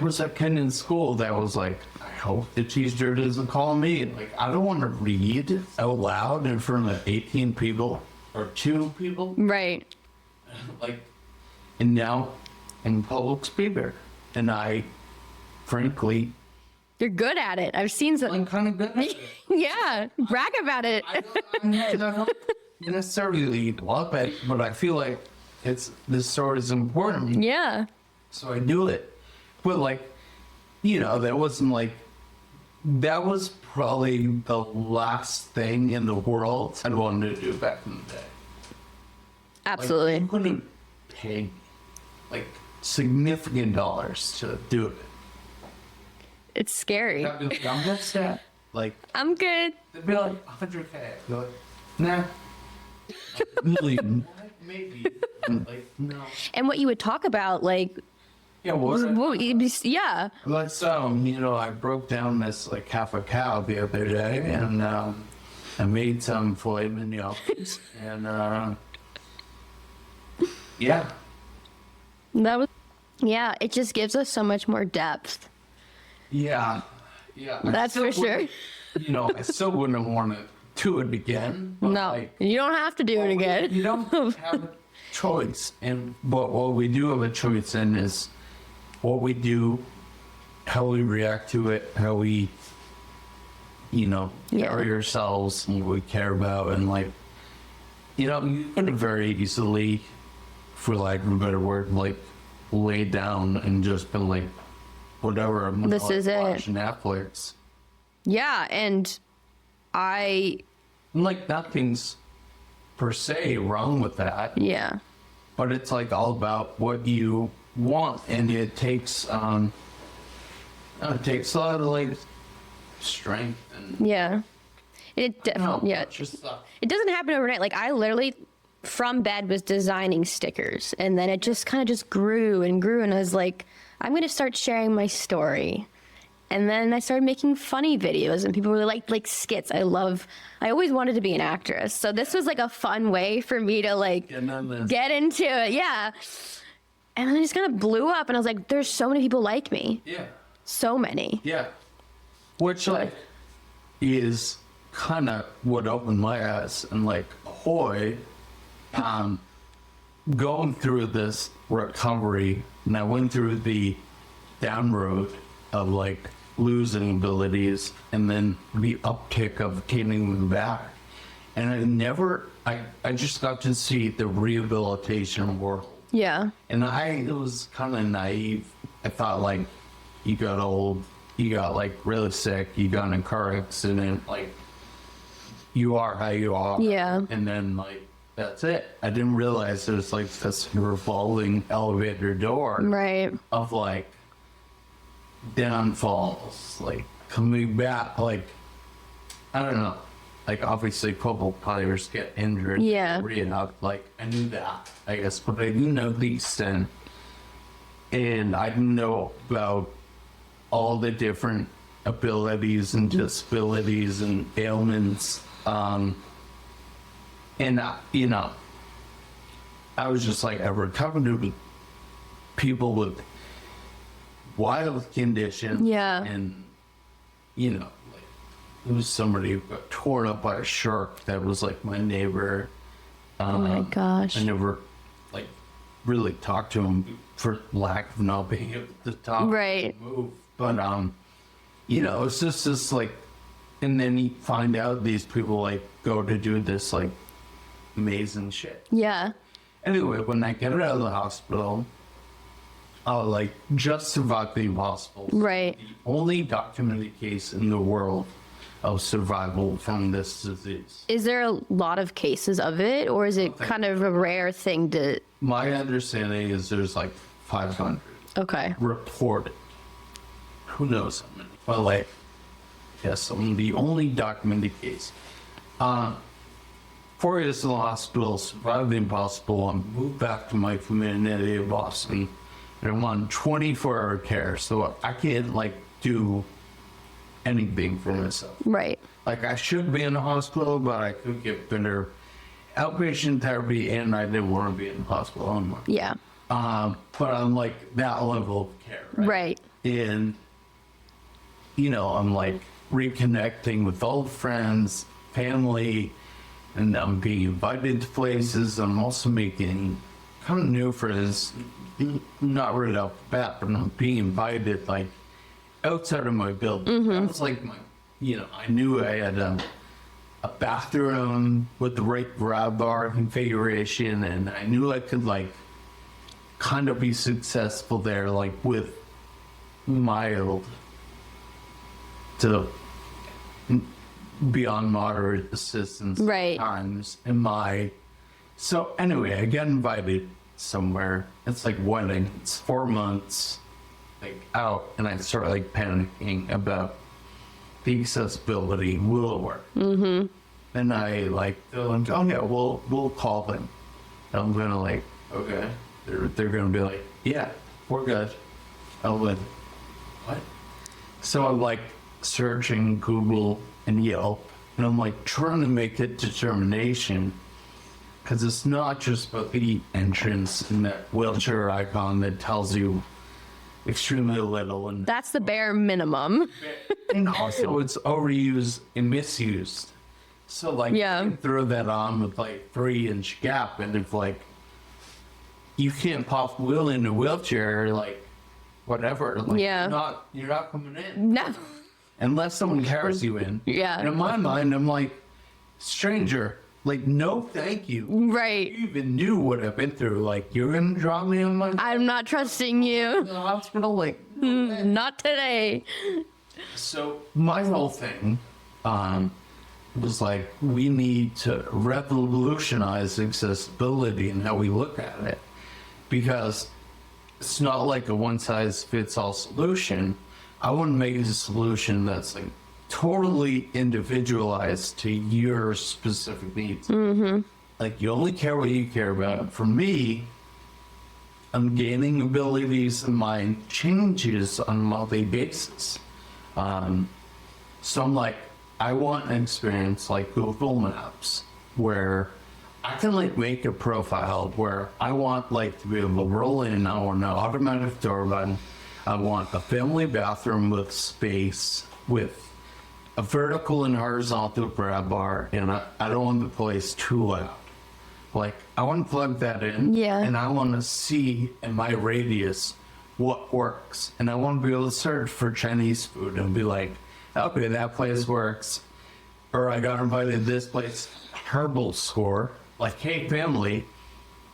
Was that kid in school that was like, I hope the teacher doesn't call me. Like, I don't want to read out loud in front of 18 people or 2 people. Right. Like, and now I'm public speaker, and I, frankly, You're good at it. I've seen some. I'm kind of good at it. Yeah, brag about it. I don't necessarily love it, but I feel like this sort is important. Yeah. So I do it. But like, you know, that was probably the last thing in the world I'd wanted to do back in the day. Absolutely. Like, you couldn't pay like significant dollars to do it. It's scary. I'm just that. Like, I'm good. they'd be like 100K. I'd be like, nah. A million, maybe. Like, no. And what you would talk about, like, Yeah, yeah. Like, so, you know, I broke down this like half a cow the other day, and I made some filet mignons, and Yeah. Yeah, it just gives us so much more depth. Yeah. Yeah. That's for sure. You know, I still wouldn't want to do it again. But No, like, you don't have to do it again. you don't have a choice. But what we do have a choice in is what we do, how we react to it, how we, you know, carry ourselves and what we care about. And like, you know, you could very easily, for lack of a better word, like lay down and just been like, whatever, I'm gonna This is it. watch Netflix. Yeah, and Like, nothing's per se wrong with that. yeah. But it's like all about what you want, and it takes a lot of like strength and Yeah. It definitely, yeah. just stuff. It doesn't happen overnight. Like I literally from bed was designing stickers and then it just kind of just grew and grew and I was like, I'm going to start sharing my story. And then I started making funny videos and people really liked like skits. I always wanted to be an actress. So this was like a fun way for me to like get into it. Yeah. And then it just kind of blew up and I was like, there's so many people like me. Yeah. So many. Yeah. Which like is kind of what opened my eyes, and like Ahoy, going through this recovery, and I went through the down road of like losing abilities and then the uptick of gaining them back. And I just got to see the rehabilitation world. Yeah. And I was kind of naive. I thought like you got old, you got like really sick, you got in a car accident, like you are how you are. Yeah. And then like that's it. I didn't realize there's like this revolving elevator door Right. of like downfalls, like coming back, like I don't know. Like obviously football players get injured. Yeah. Rehab. Like I knew that, I guess, but I didn't know the extent. And I didn't know about all the different abilities and disabilities and ailments. You know, I was just like, I recovered with people with wild conditions. Yeah. And, you know, like, it was somebody who got torn up by a shark that was like my neighbor. Oh my gosh. I never, like, really talked to him for lack of not being able to talk. Right. And move. But, you know, it's just like, and then you find out these people like go to do this like amazing shit. Yeah. Anyway, when I get out of the hospital, I'll like just survive the impossible. Right. The only documented case in the world of survival from this disease. Is there a lot of cases of it, or is it kind of a rare thing to? My understanding is there's like 500 Okay. reported. Who knows how many? But like, yes, I'm the only documented case. 4 years in the hospital, survived the impossible, and moved back to my community of Boston. And I'm on 24-hour care, so I can't like do anything for myself. Right. Like I should be in the hospital, but I could get better outpatient therapy, and I didn't want to be in the hospital anymore. Yeah. But I'm like that level of care, right? Right. And you know, I'm like reconnecting with old friends, family, and I'm being invited to places. I'm also making kind of new friends, not right off the bat, but I'm being invited like outside of my building. That was like my, you know, I knew I had a bathroom with the right grab bar configuration, and I knew I could like kind of be successful there, like with mild to beyond moderate assistance Right. times in my. So anyway, I get invited somewhere. It's like wedding. It's 4 months like out, and I start like panicking about the accessibility. Will it work? Mm-hmm. And I like, they're like, oh yeah, we'll call them. And I'm gonna like, okay. They're gonna be like, yeah, we're good. I'm like, what? So I'm like searching Google and Yelp, and I'm like trying to make a determination because it's not just about the entrance and that wheelchair icon that tells you extremely little, and That's the bare minimum. and also it's overused and misused. So like, Yeah. you can throw that on with like 3-inch gap, and if like you can't pop wheel in a wheelchair, like whatever, like Yeah. you're not coming in No. unless someone carries you in. Yeah. And in my mind, I'm like, stranger, like no, thank you. Right. You even knew what I've been through. Like you're gonna drop me on my I'm not trusting you. the hospital, like. Not today. So my whole thing was like, we need to revolutionize accessibility and how we look at it, because it's not like a one-size-fits-all solution. I want to make a solution that's like totally individualized to your specific needs. Mm-hmm. Like you only care what you care about. For me, I'm gaining abilities and my changes on a monthly basis. So I'm like, I want an experience like Google Maps where I can like make a profile where I want like to be able to roll in. I want an automatic door button. I want a family bathroom with space, with a vertical and horizontal grab bar, and I don't want the place too loud. Like, I want to plug that in, Yeah. and I want to see in my radius what works. And I want to be able to search for Chinese food and be like, okay, that place works. Or I got invited to this place, herbal store. Like, hey, family,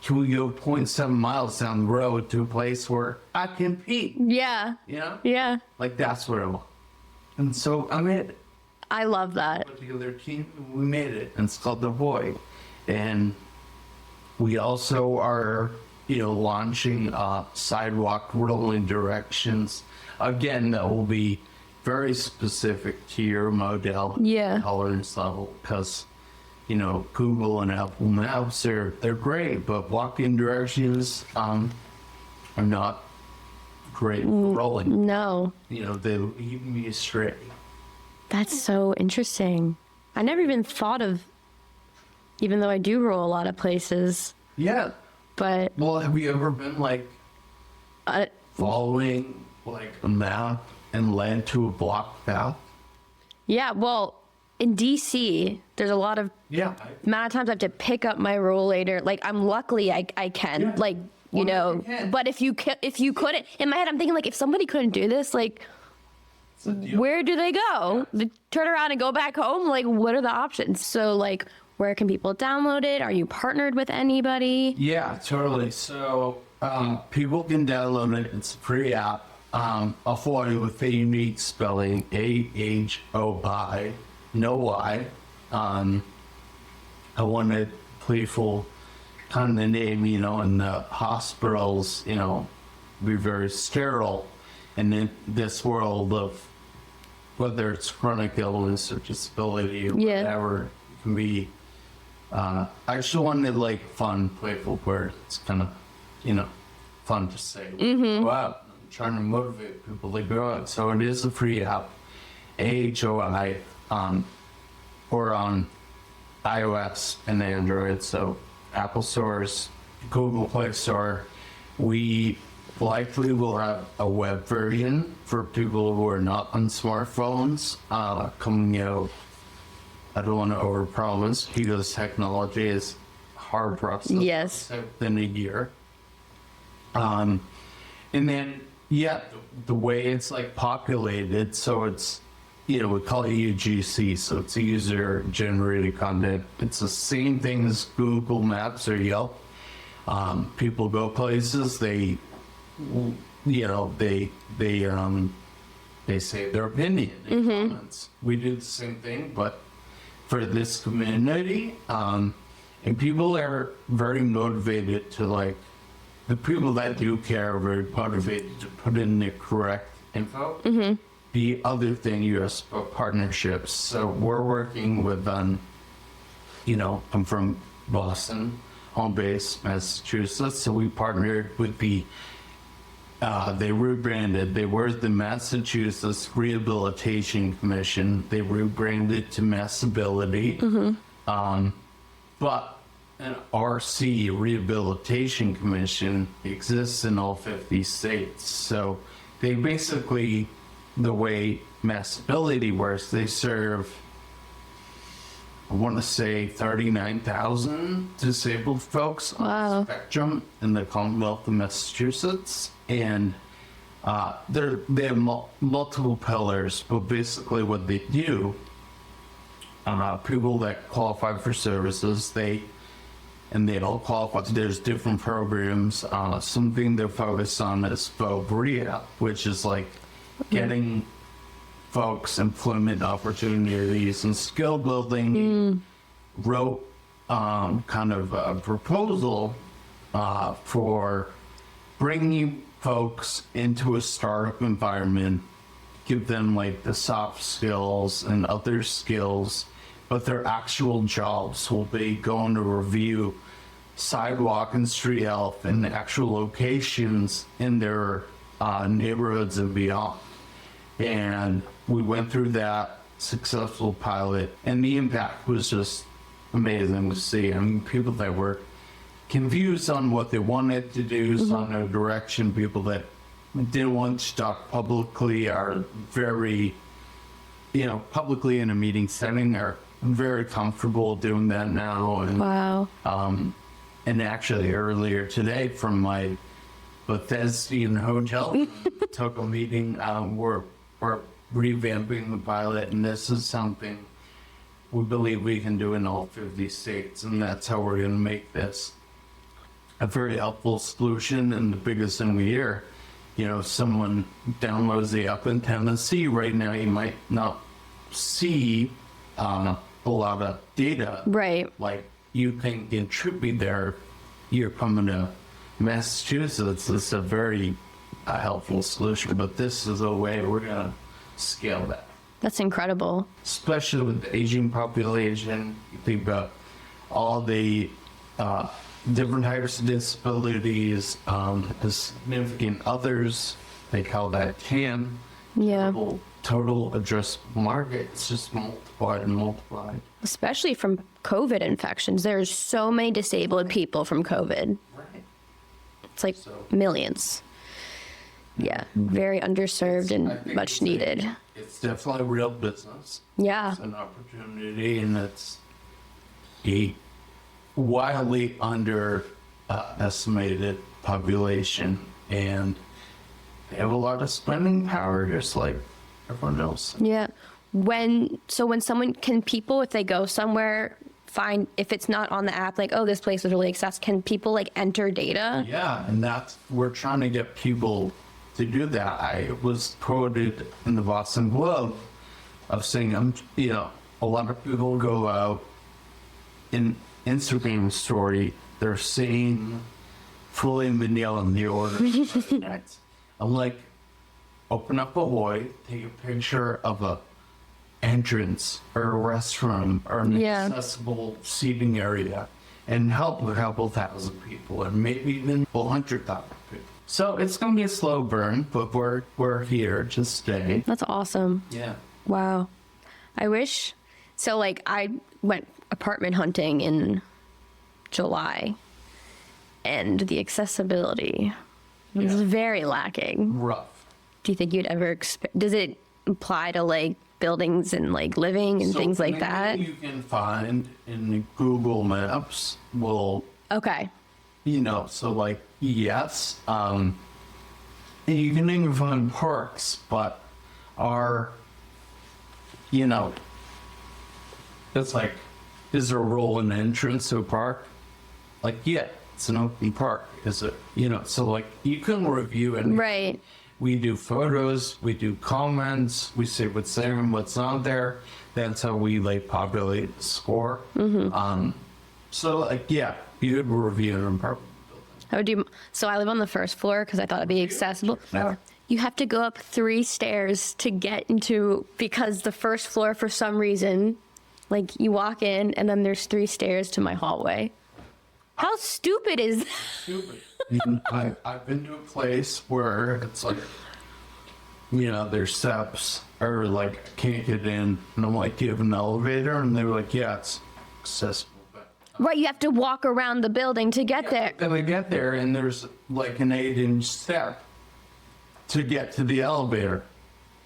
can we go 0.7 miles down the road to a place where I can eat? Yeah. You know? Yeah. Like, that's what I want. And so I made it. I love that. Put together a team, and we made it. And it's called Ahoi. And we also are, launching sidewalk rolling directions. Again, that will be very specific to your model, Yeah. tolerance level, because, Google and Apple Maps, they're great, but walking directions are not great for rolling. No. They lead me astray. That's so interesting. I never even thought of, even though I do roll a lot of places, Yeah. but Well, have you ever been like following like a map and led to a block path? yeah, well, in DC, there's a lot of Yeah. amount of times I have to pick up my rollator. Like, I'm luckily I can, Yeah. like, Well, you can. but if you couldn't, in my head, I'm thinking, like, if somebody couldn't do this, like, It's a deal. where do they go? They turn around and go back home? Like, what are the options? So, like, where can people download it? Are you partnered with anybody? Yeah, totally. So people can download it. It's a free app. Ahoi with a unique spelling, AHOI, no Y. I wanted playful kind of the name, in the hospitals, be very sterile. And in this world of whether it's chronic illness or disability or Yeah. whatever, it can be. I just wanted like fun, playful words. It's kind of, fun to say. Go out. I'm trying to motivate people to go out. So it is a free app, AHOI, or on iOS and Android. So Apple stores, Google Play Store. We likely will have a web version for people who are not on smartphones coming out. I don't want to overpromise because technology is hard for us to Yes. within a year. And then, the way it's like populated, so it's, we call it UGC, so it's user generated content. It's the same thing as Google Maps or Yelp. People go places, they say their opinion in comments. We do the same thing, but for this community, and people are very motivated to like, the people that do care are very motivated to put in the correct info. The other thing, US partnerships. So we're working with, I'm from Boston, home base, Massachusetts. So we partnered with they rebranded. They were the Massachusetts Rehabilitation Commission. They rebranded to Massability. But an RC Rehabilitation Commission exists in all 50 states. So they basically, the way Massability works, they serve, I want to say 39,000 disabled folks on the spectrum in the Commonwealth of Massachusetts. And they have multiple pillars, but basically what they do, people that qualify for services, they all qualify. There's different programs. Something they're focused on is rehab, which is like getting folks employment opportunities and skill building. Wrote kind of a proposal for bringing folks into a startup environment, give them like the soft skills and other skills, but their actual jobs will be going to review sidewalk and street health in actual locations in their neighborhoods and beyond. And we went through that successful pilot, and the impact was just amazing to see. I mean, people that were confused on what they wanted to do, saw no direction, people that didn't want to talk publicly are very, publicly in a meeting setting are very comfortable doing that now. And, Wow. And actually earlier today from my Bethesdian hotel, took a meeting, we're revamping the pilot, and this is something we believe we can do in all 50 states, and that's how we're going to make this a very helpful solution. And the biggest thing we hear, someone downloads the app in Tennessee right now, you might not see a lot of data. Right. Like you can contribute there. You're coming to Massachusetts. It's a very helpful solution, but this is a way we're going to scale that. That's incredible. Especially with the aging population, you think about all the different types of disabilities, the significant others, they call that TAM. Yeah. Total addressable market. It's just multiplied and multiplied. Especially from COVID infections. There's so many disabled people from COVID. Right. It's like millions. Yeah, very underserved and much needed. It's definitely a real business. Yeah. It's an opportunity, and it's a wildly estimated population, and they have a lot of spending power, just like everyone else. Yeah. When someone can people, if they go somewhere, find if it's not on the app, like, oh, this place is really accessible, can people like enter data? Yeah, and we're trying to get people to do that. I was quoted in the Boston Globe of saying, a lot of people go out in Instagram story, they're seeing fully vanilla in the order. I'm like, open up Ahoi, take a picture of a entrance or a restroom or an accessible seating area and help a couple thousand people, and maybe even 100,000 people. So it's going to be a slow burn, but we're here to stay. That's awesome. Yeah. Wow. I wish. So like I went apartment hunting in July, and the accessibility was very lacking. Rough. Do you think you'd ever does it apply to like buildings and like living and things like that? You can find in Google Maps will, Okay. so like, yes, you can even find parks, but it's like, is there a role in the entrance to a park? Like, yeah, it's an open park. Is it, so like you can review it. Right. We do photos, we do comments, we say what's there and what's not there. That's how we like populate the score. So like, yeah, you could review an apartment building. I would do. So I live on the first floor because I thought it'd be accessible. You have to go up 3 stairs to get into, because the first floor, for some reason, like you walk in and then there's 3 stairs to my hallway. How stupid is that? Stupid. I've been to a place where it's like, there's steps, or like I can't get in, and I'm like, do you have an elevator? And they were like, yeah, it's accessible, but Right, you have to walk around the building to get there. And I get there, and there's like an 8-inch step to get to the elevator.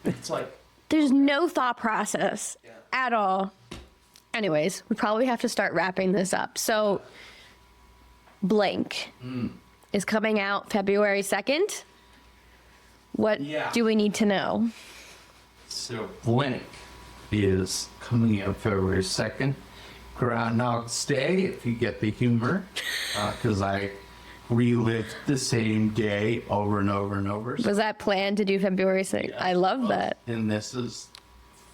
It's like, There's no thought process at all. Anyways, we probably have to start wrapping this up. So, Blank is coming out February 2nd. What do we need to know? so Blink is coming out February 2nd. Groundhog's Day, if you get the humor, because I relived the same day over and over and over. Was that planned to do February 6th? I love that. And this is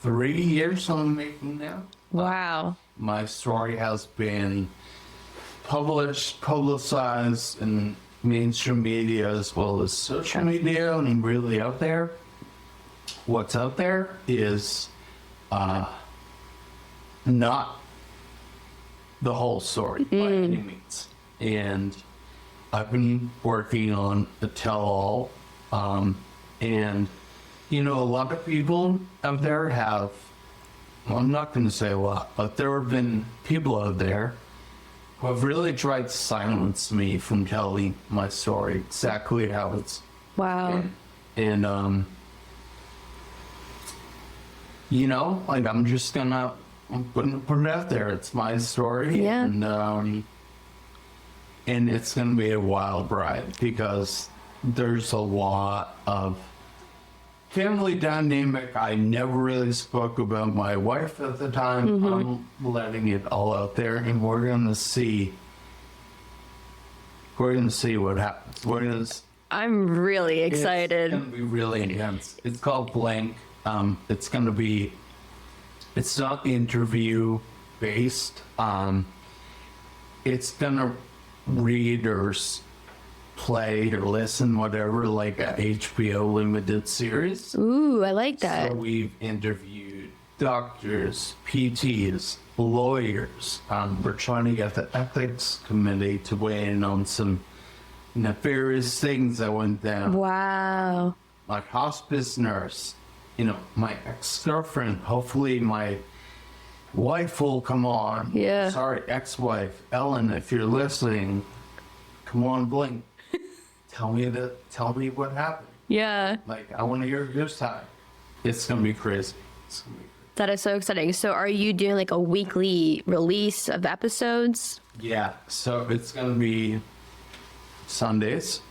3 years I'm making now. Wow. My story has been published, publicized in mainstream media as well as social media and really out there. What's out there is not the whole story by any means. And I've been working on a tell-all. And, you know, a lot of people out there have, well, I'm not going to say a lot, but there have been people out there who have really tried to silence me from telling my story exactly how it's. Wow. And, you know, like I'm gonna put it out there. It's my story. Yeah. And it's gonna be a wild ride because there's a lot of family dynamic. I never really spoke about my wife at the time. I'm letting it all out there, and we're gonna see what happens. I'm really excited. It's gonna be really intense. It's called Blank. It's not interview based. It's gonna read or play or listen, whatever, like a HBO limited series. Ooh, I like that. So we've interviewed doctors, PTs, lawyers. We're trying to get the ethics committee to weigh in on some nefarious things that went down. Wow. Like hospice nurse, you know, my ex-girlfriend, hopefully my wife will come on. Yeah. Sorry, ex-wife, Ellen, if you're listening, come on, Blink. Tell me what happened. Yeah. Like, I want to hear your side. It's going to be crazy. That is so exciting. So are you doing like a weekly release of episodes? Yeah, so it's going to be Sundays,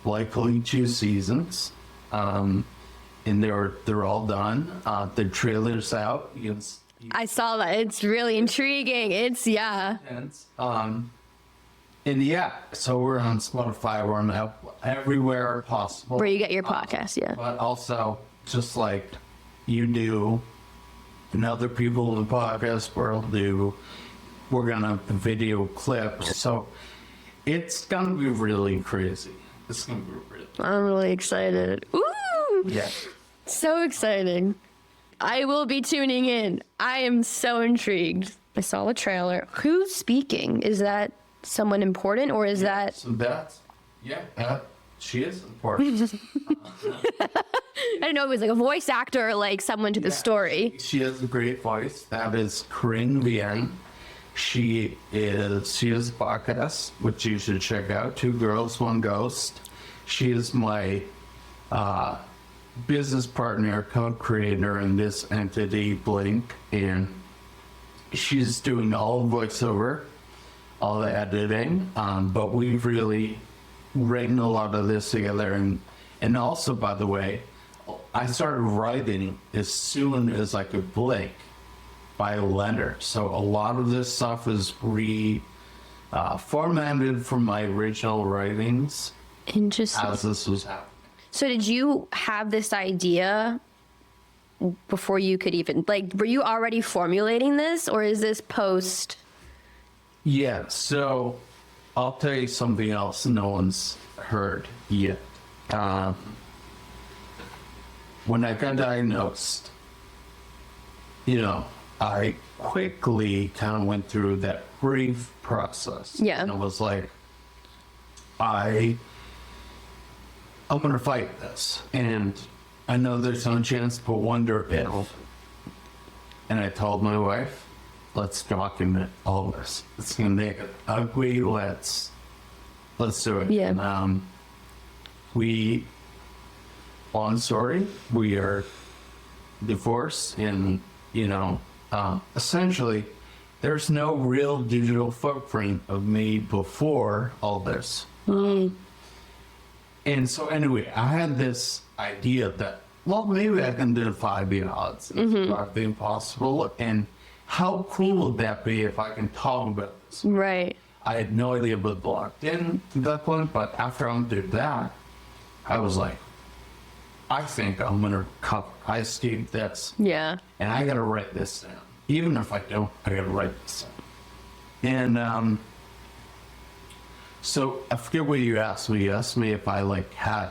likely 2 seasons. And they're all done. The trailer's out. I saw that. It's really intriguing. It's, yeah. And yeah, so we're on Spotify. We're on everywhere possible. Where you get your podcast, yeah. But also, just like you do, and other people in the podcast world do, we're gonna have the video clips. So it's gonna be really crazy. It's gonna be really. I'm really excited. Ooh! Yeah. So exciting. I will be tuning in. I am so intrigued. I saw the trailer. Who's speaking? Is that someone important or is that... So that's, she is important. I don't know if it was like a voice actor or like someone to the story. She has a great voice. That is Corinne Vienne. She has a podcast, which you should check out, 2 Girls, 1 Ghost. She is my business partner, co-creator in this entity, Blink, and she's doing all the voiceover, all the editing, but we've really written a lot of this together. And also, by the way, I started writing as soon as I could blink by letter. So a lot of this stuff is formatted from my original writings. Interesting. As this was happening. So did you have this idea before you could even, like, were you already formulating this or is this post? Yeah, so I'll tell you something else no one's heard yet. When I got diagnosed, you know, I quickly kind of went through that brief process. Yeah. And it was like, I'm going to fight this. And I know there's no chance, but wonder if. And I told my wife, let's document all this. It's gonna make it ugly. Let's do it. Yeah. And, long story, we are divorced, and essentially, there's no real digital footprint of me before all this. And so anyway, I had this idea that, well, maybe I can identify the odds of the impossible, and how cool would that be if I can talk about this? Right. I had no idea about blocked in to that point, but after I did that, I was like, I think I'm gonna cover. I escaped this, Yeah. and I gotta write this down. Even if I don't, I gotta write this down. And so I forget what you asked me. You asked me if I had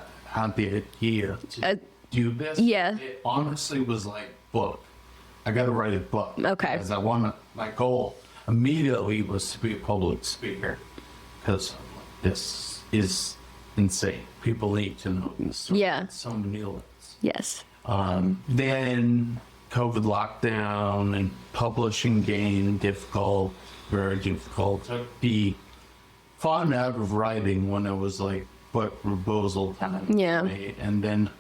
the idea to do this. Yeah. It honestly was like book. I gotta write a book. Okay. Because my goal immediately was to be a public speaker, because this is insane. People need to know this. Yeah. So many limits. Yes. Then COVID lockdown and publishing game difficult, very difficult. Took the fun out of writing when it was like book proposal time. Yeah. And then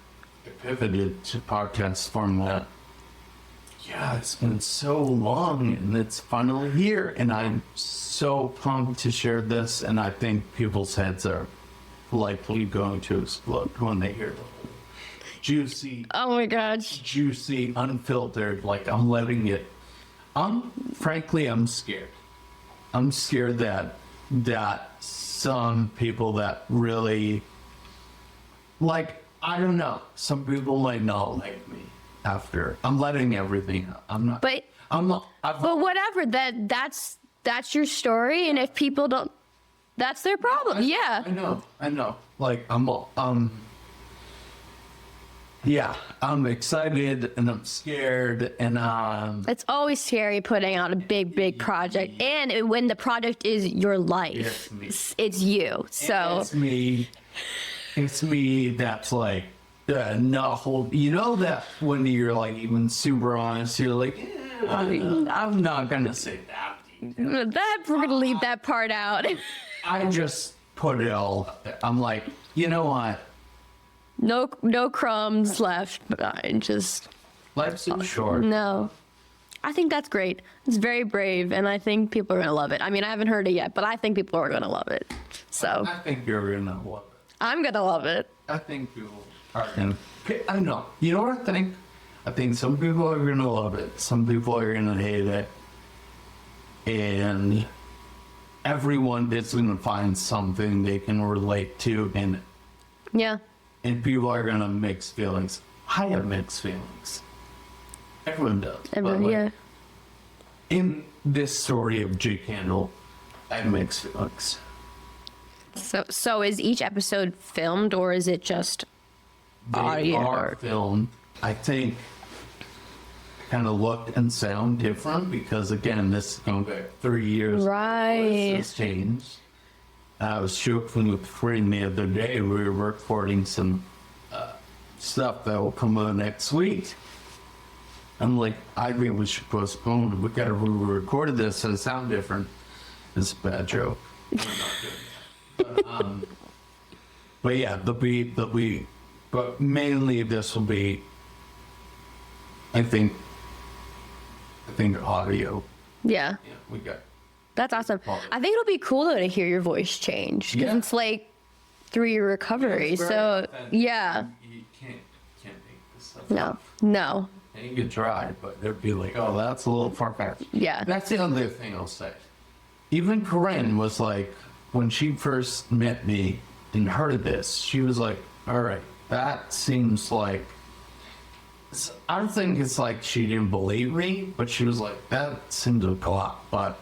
I pivoted to podcast format. Yeah, it's been so long, and it's finally here, and I'm so pumped to share this, and I think people's heads are likely going to explode when they hear the juicy, Oh my gosh. juicy, unfiltered, like I'm letting it. Frankly, I'm scared. I'm scared that some people that really, like, I don't know, some people might not like me after. I'm letting everything out. I'm not. But I'm not. but whatever. That's your story, and if people don't, that's their problem. Yeah. I know. Like, yeah, I'm excited and I'm scared, and It's always scary putting out a big project, and when the project is your life, It's me. it's you. So it's me that's like not hold. You know that when you're like even super honest, you're like, I'm not gonna say that. we're gonna leave that part out. I just put it all up there. I'm like, you know what? No crumbs left behind. Just Life's too short. no. I think that's great. It's very brave, and I think people are gonna love it. I mean, I haven't heard it yet, but I think people are gonna love it. So I think you're gonna love it. I'm gonna love it. I think people are gonna. I know. You know what I think? I think some people are gonna love it. Some people are gonna hate it, and everyone is gonna find something they can relate to, Yeah. and people are gonna mix feelings. I have mixed feelings. Everyone does. Everyone, But, like, yeah. in this story of Jake Haendel, I have mixed feelings. So is each episode filmed, or is it just They audio? are filmed. I think kind of look and sound different because, again, this is going back 3 years. Right. This has changed. I was joking with a friend the other day. We were recording some stuff that will come out next week. I'm like, I think we should postpone it. We gotta re-record this so it sound different. It's a bad joke. We're not doing that. But yeah, but mainly this will be, I think audio. Yeah. Yeah, we got. That's awesome. I think it'll be cool though to hear your voice change because Yeah. it's like through your recovery. It's very So authentic. yeah, You can't make this stuff. no, And you could try, but they'd be like, oh, that's a little far-fetched. yeah, That's the other thing I'll say. Even Corinne was like, when she first met me and heard this, she was like, all right, that seems like, I don't think it's like she didn't believe me, but she was like, that seems like a lot, but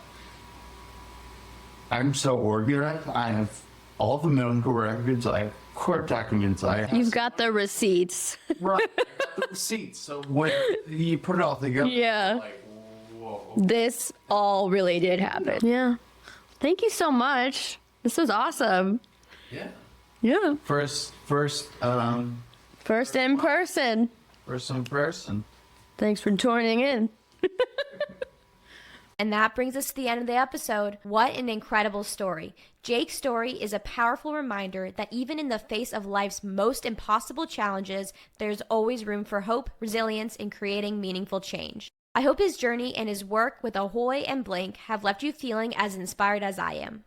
I'm so organized. I have all the medical records, I have court documents, I have You've got the receipts. right, I got the receipts. So when you put it all together, Yeah. like, whoa. This all really did happen. Yeah. Thank you so much. This was awesome. Yeah. Yeah. First First in person. in person. Thanks for joining in. And that brings us to the end of the episode. What an incredible story. Jake's story is a powerful reminder that even in the face of life's most impossible challenges, there's always room for hope, resilience, and creating meaningful change. I hope his journey and his work with Ahoi and Blink have left you feeling as inspired as I am.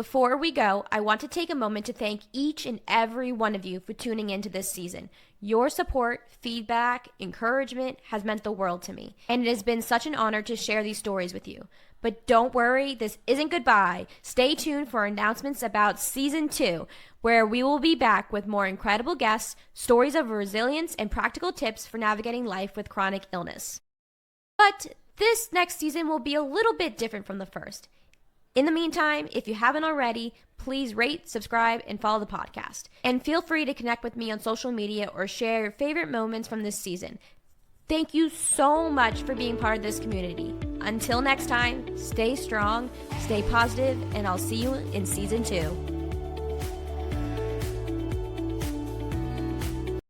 Before we go, I want to take a moment to thank each and every one of you for tuning into this season. Your support, feedback, encouragement has meant the world to me, and it has been such an honor to share these stories with you. But don't worry, this isn't goodbye. Stay tuned for announcements about Season 2, where we will be back with more incredible guests, stories of resilience, and practical tips for navigating life with chronic illness. But this next season will be a little bit different from the first. In the meantime, if you haven't already, please rate, subscribe, and follow the podcast. And feel free to connect with me on social media or share your favorite moments from this season. Thank you so much for being part of this community. Until next time, stay strong, stay positive, and I'll see you in Season 2.